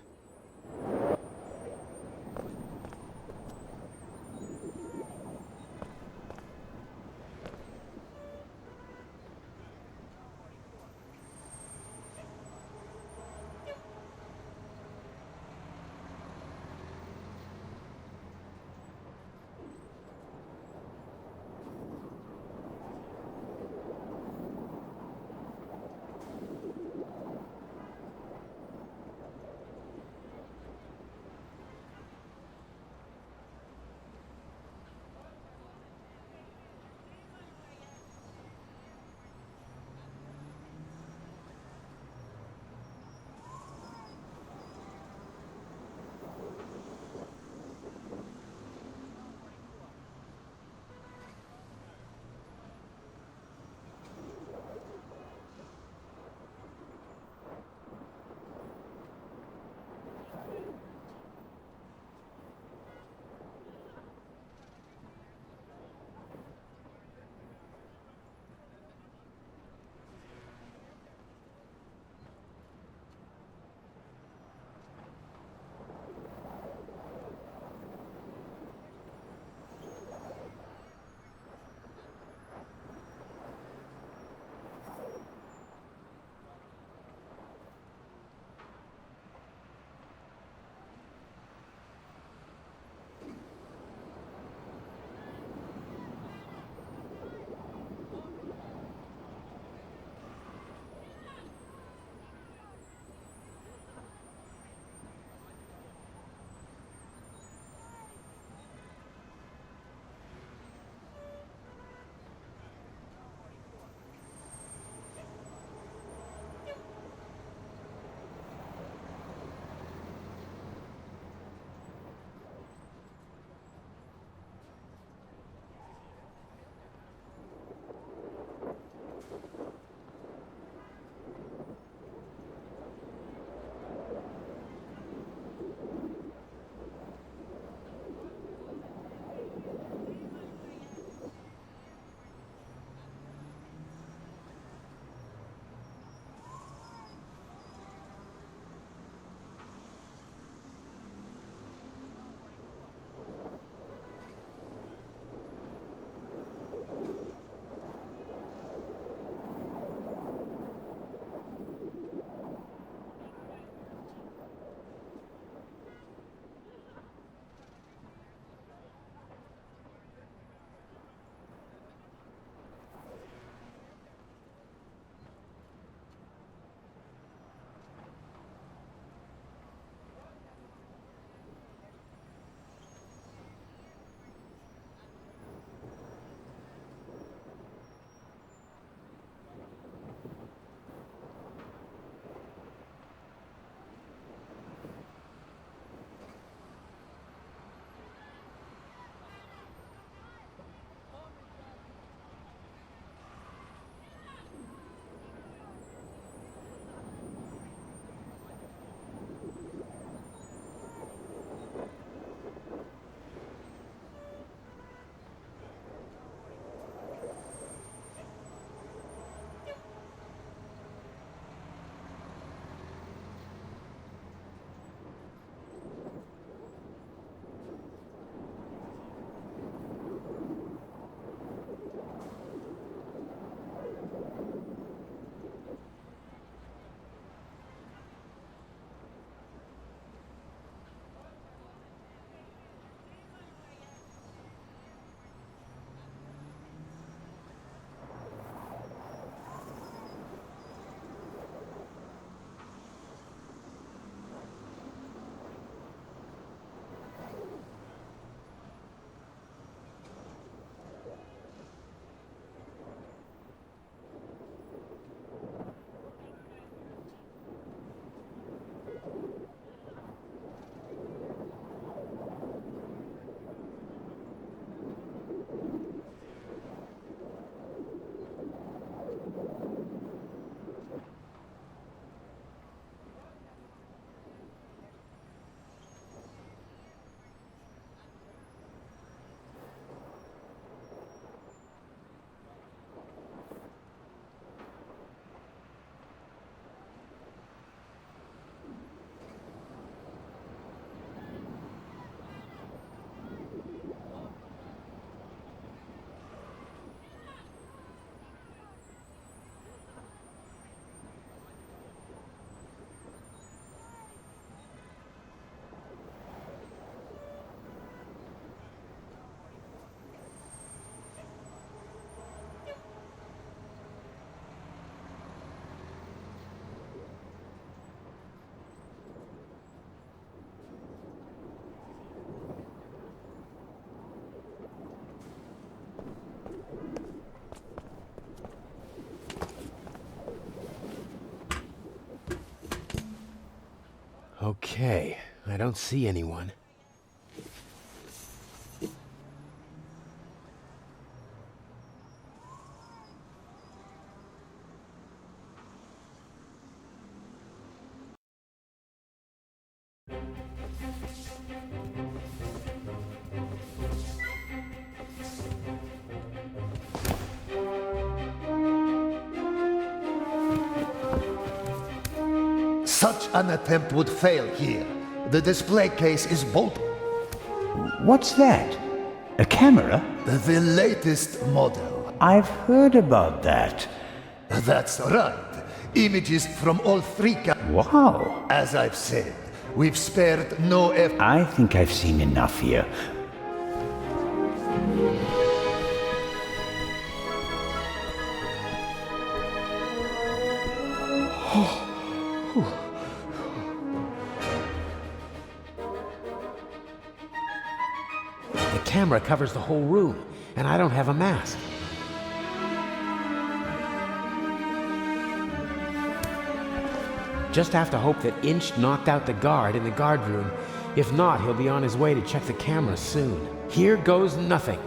Okay, I don't see anyone. Such an attempt would fail here. The display case is bolted. What's that? A camera? The latest model. I've heard about that. That's right. Images from all three Wow. As I've said, we've spared no effort. I think I've seen enough here. The camera covers the whole room, and I don't have a mask. Just have to hope that Inch knocked out the guard in the guard room. If not, he'll be on his way to check the camera soon. Here goes nothing.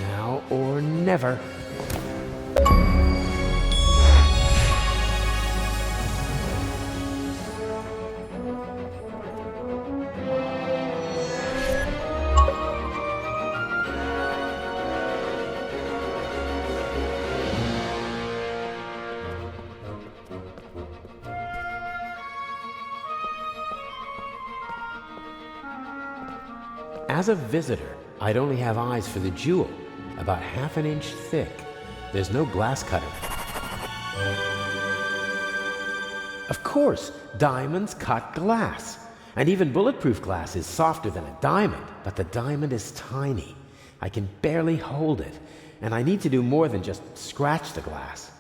Now or never. As a visitor, I'd only have eyes for the jewel, about half an inch thick. There's no glass cutter. Of course, diamonds cut glass. And even bulletproof glass is softer than a diamond, but the diamond is tiny. I can barely hold it, and I need to do more than just scratch the glass.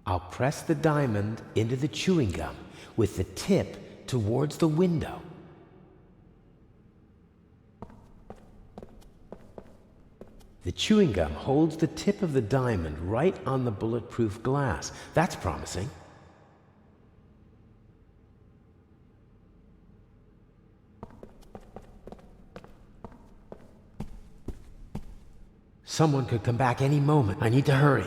I'll press the diamond into the chewing gum with the tip towards the window. The chewing gum holds the tip of the diamond right on the bulletproof glass. That's promising. Someone could come back any moment. I need to hurry.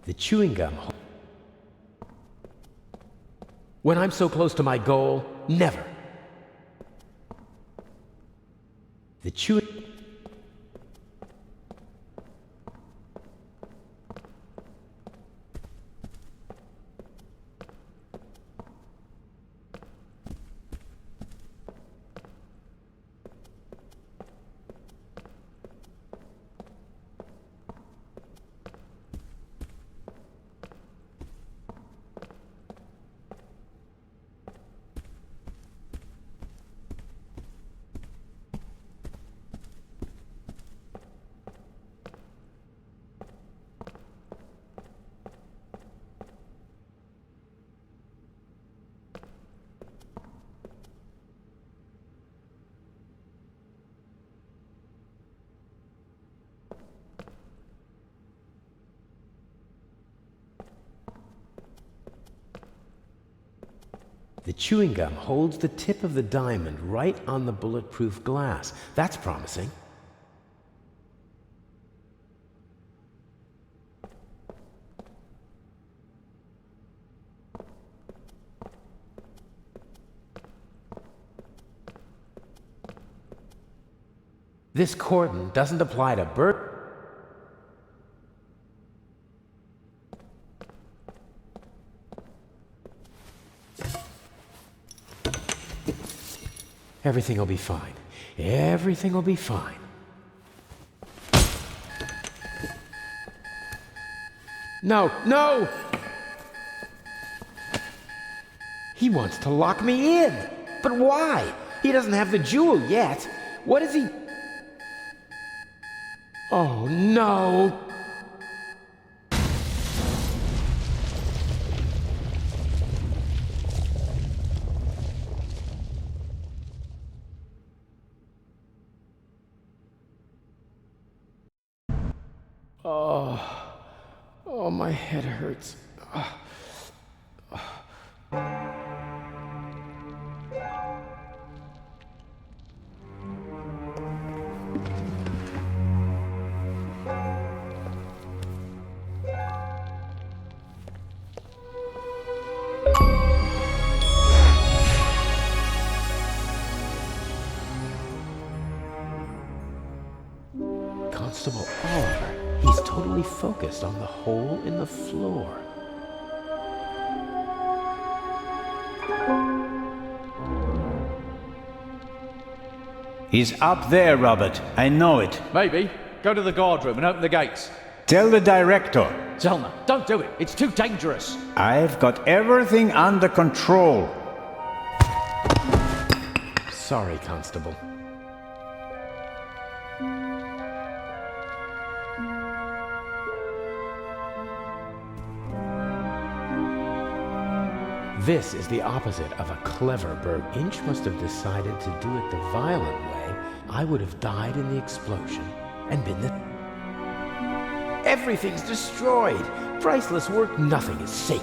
The chewing gum. When I'm so close to my goal, never. The chewing. The chewing gum holds the tip of the diamond right on the bulletproof glass. That's promising. This cordon doesn't apply to bird. Everything will be fine. Everything will be fine. No, no! He wants to lock me in. But why? He doesn't have the jewel yet. What is he... Oh, no! Oh, my head hurts. Constable Oliver. He's totally focused on the hole in the floor. He's up there, Robert. I know it. Maybe. Go to the guardroom and open the gates. Tell the director. Zelna, don't do it. It's too dangerous. I've got everything under control. Sorry, Constable. This is the opposite of a clever bird. Inch must have decided to do it the violent way. I would have died in the explosion and been the... Everything's destroyed. Priceless work, nothing is safe.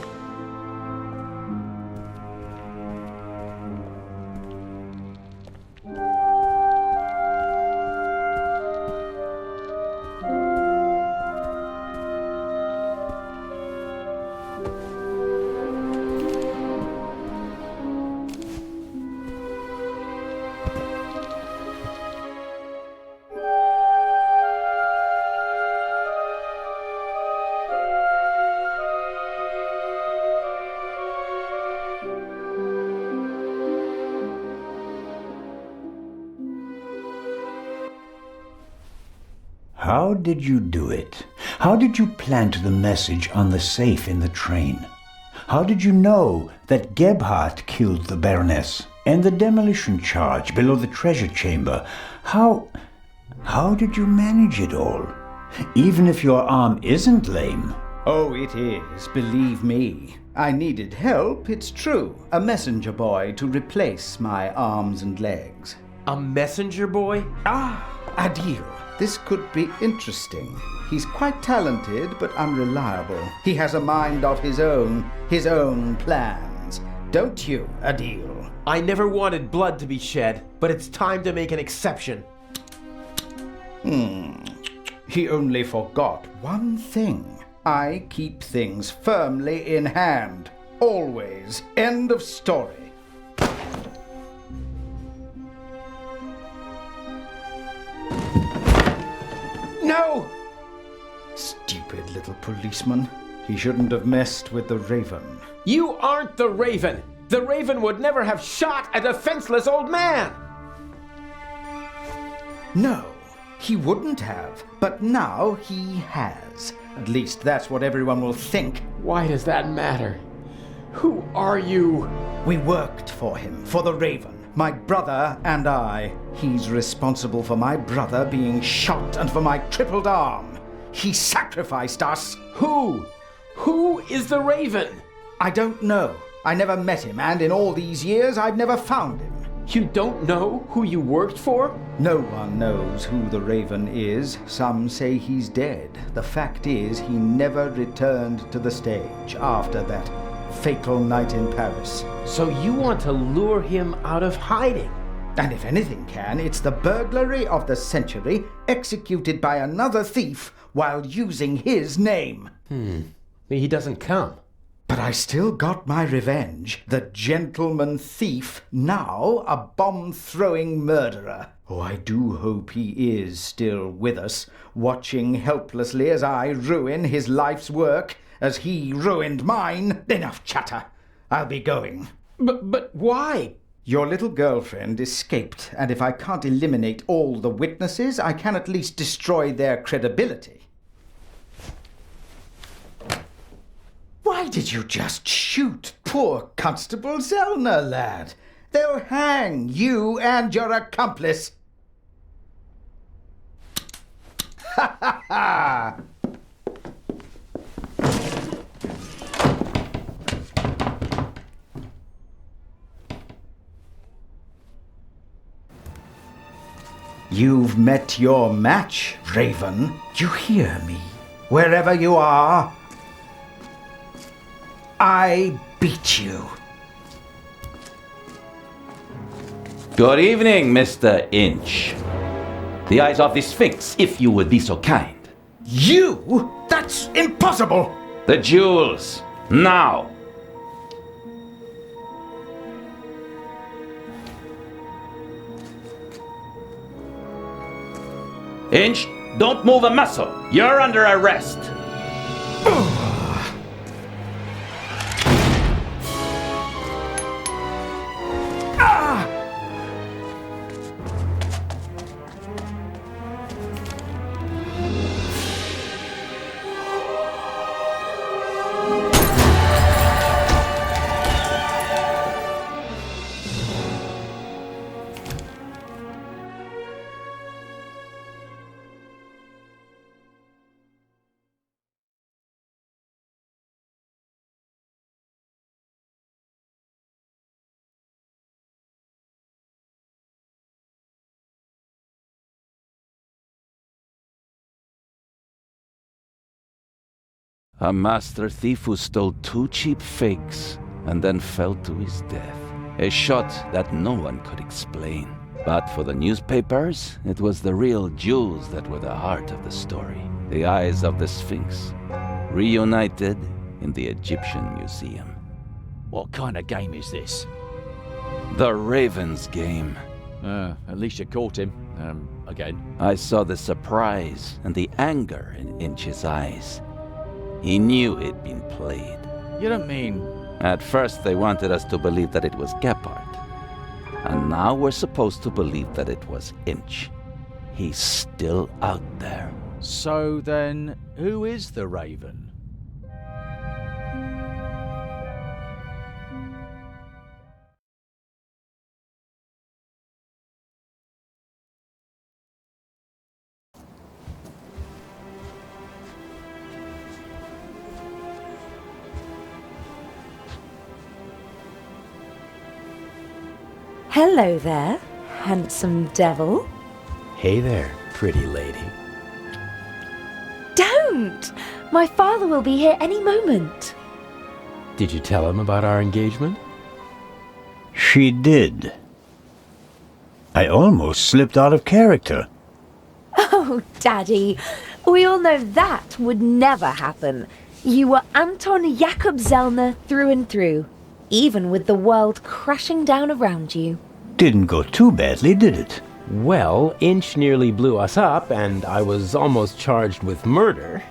How did you do it? How did you plant the message on the safe in the train? How did you know that Gebhardt killed the Baroness? And the demolition charge below the treasure chamber? How did you manage it all? Even if your arm isn't lame. Oh, it is, believe me. I needed help, it's true. A messenger boy to replace my arms and legs. A messenger boy? Ah, Adil. This could be interesting. He's quite talented, but unreliable. He has a mind of his own plans. Don't you, Adil? I never wanted blood to be shed, but it's time to make an exception. He only forgot one thing. I keep things firmly in hand. Always. End of story. No! Stupid little policeman. He shouldn't have messed with the Raven. You aren't the Raven! The Raven would never have shot a defenseless old man! No, he wouldn't have. But now he has. At least that's what everyone will think. Why does that matter? Who are you? We worked for him, for the Raven. My brother and I. He's responsible for my brother being shot and for my crippled arm. He sacrificed us. Who? Who is the Raven? I don't know. I never met him, and in all these years, I've never found him. You don't know who you worked for? No one knows who the Raven is. Some say he's dead. The fact is, he never returned to the stage after that fatal night in Paris. So you want to lure him out of hiding? And if anything can, it's the burglary of the century executed by another thief while using his name. He doesn't come. But I still got my revenge. The gentleman thief, now a bomb-throwing murderer. Oh, I do hope he is still with us, watching helplessly as I ruin his life's work, as he ruined mine. Enough chatter. I'll be going. But why? Your little girlfriend escaped, and if I can't eliminate all the witnesses, I can at least destroy their credibility. Why did you just shoot poor Constable Zellner, lad? They'll hang you and your accomplice. Ha ha ha! You've met your match, Raven. You hear me? Wherever you are, I beat you. Good evening, Mr. Inch. The eyes of the Sphinx, if you would be so kind. You? That's impossible! The jewels, now! Inch, don't move a muscle. You're under arrest. A master thief who stole 2 cheap fakes and then fell to his death. A shot that no one could explain. But for the newspapers, it was the real jewels that were the heart of the story. The eyes of the Sphinx, reunited in the Egyptian Museum. What kind of game is this? The Raven's game. At least you caught him. Again. I saw the surprise and the anger in Inch's eyes. He knew he'd been played. You don't mean... At first they wanted us to believe that it was Gebhardt. And now we're supposed to believe that it was Inch. He's still out there. So then, who is the Raven? Hello there, handsome devil. Hey there, pretty lady. Don't! My father will be here any moment. Did you tell him about our engagement? She did. I almost slipped out of character. Oh, Daddy, we all know that would never happen. You were Anton Jakob Zellner through and through, even with the world crashing down around you. Didn't go too badly, did it? Well, Inch nearly blew us up, and I was almost charged with murder.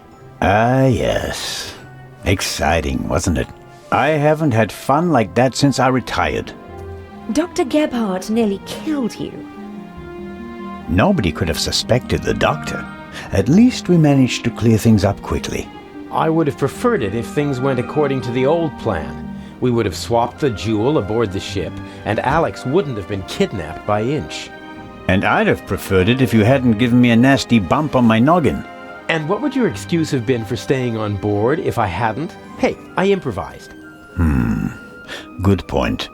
Ah, yes. Exciting, wasn't it? I haven't had fun like that since I retired. Dr. Gebhardt nearly killed you. Nobody could have suspected the doctor. At least we managed to clear things up quickly. I would have preferred it if things went according to the old plan. We would have swapped the jewel aboard the ship, and Alex wouldn't have been kidnapped by Inch. And I'd have preferred it if you hadn't given me a nasty bump on my noggin. And what would your excuse have been for staying on board if I hadn't? Hey, I improvised. Good point.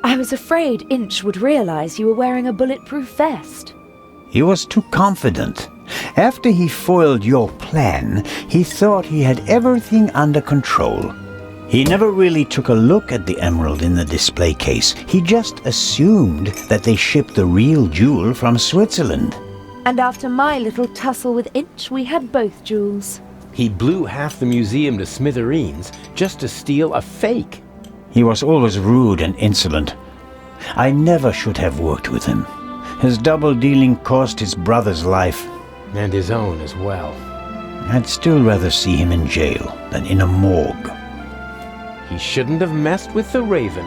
I was afraid Inch would realize you were wearing a bulletproof vest. He was too confident. After he foiled your plan, he thought he had everything under control. He never really took a look at the emerald in the display case. He just assumed that they shipped the real jewel from Switzerland. And after my little tussle with Inch, we had both jewels. He blew half the museum to smithereens just to steal a fake. He was always rude and insolent. I never should have worked with him. His double-dealing cost his brother's life. And his own as well. I'd still rather see him in jail than in a morgue. He shouldn't have messed with the Raven.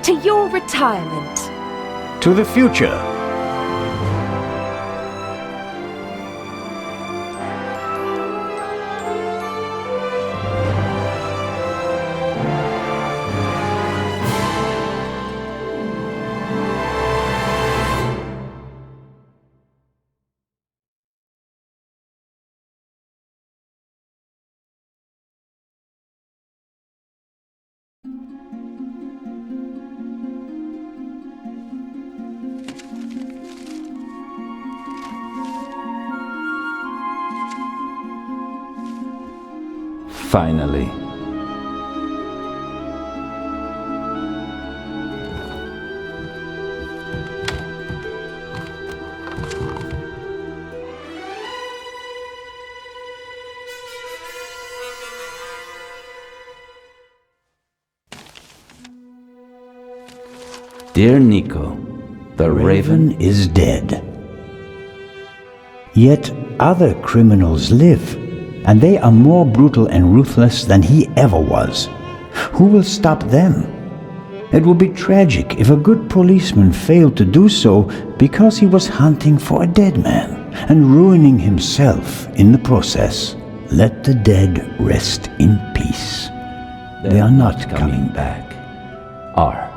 To your retirement. To the future. Finally. Dear Nico, the Raven Is dead. Yet other criminals live, and they are more brutal and ruthless than he ever was. Who will stop them? It would be tragic if a good policeman failed to do so because he was hunting for a dead man and ruining himself in the process. Let the dead rest in peace. They are not coming back. R.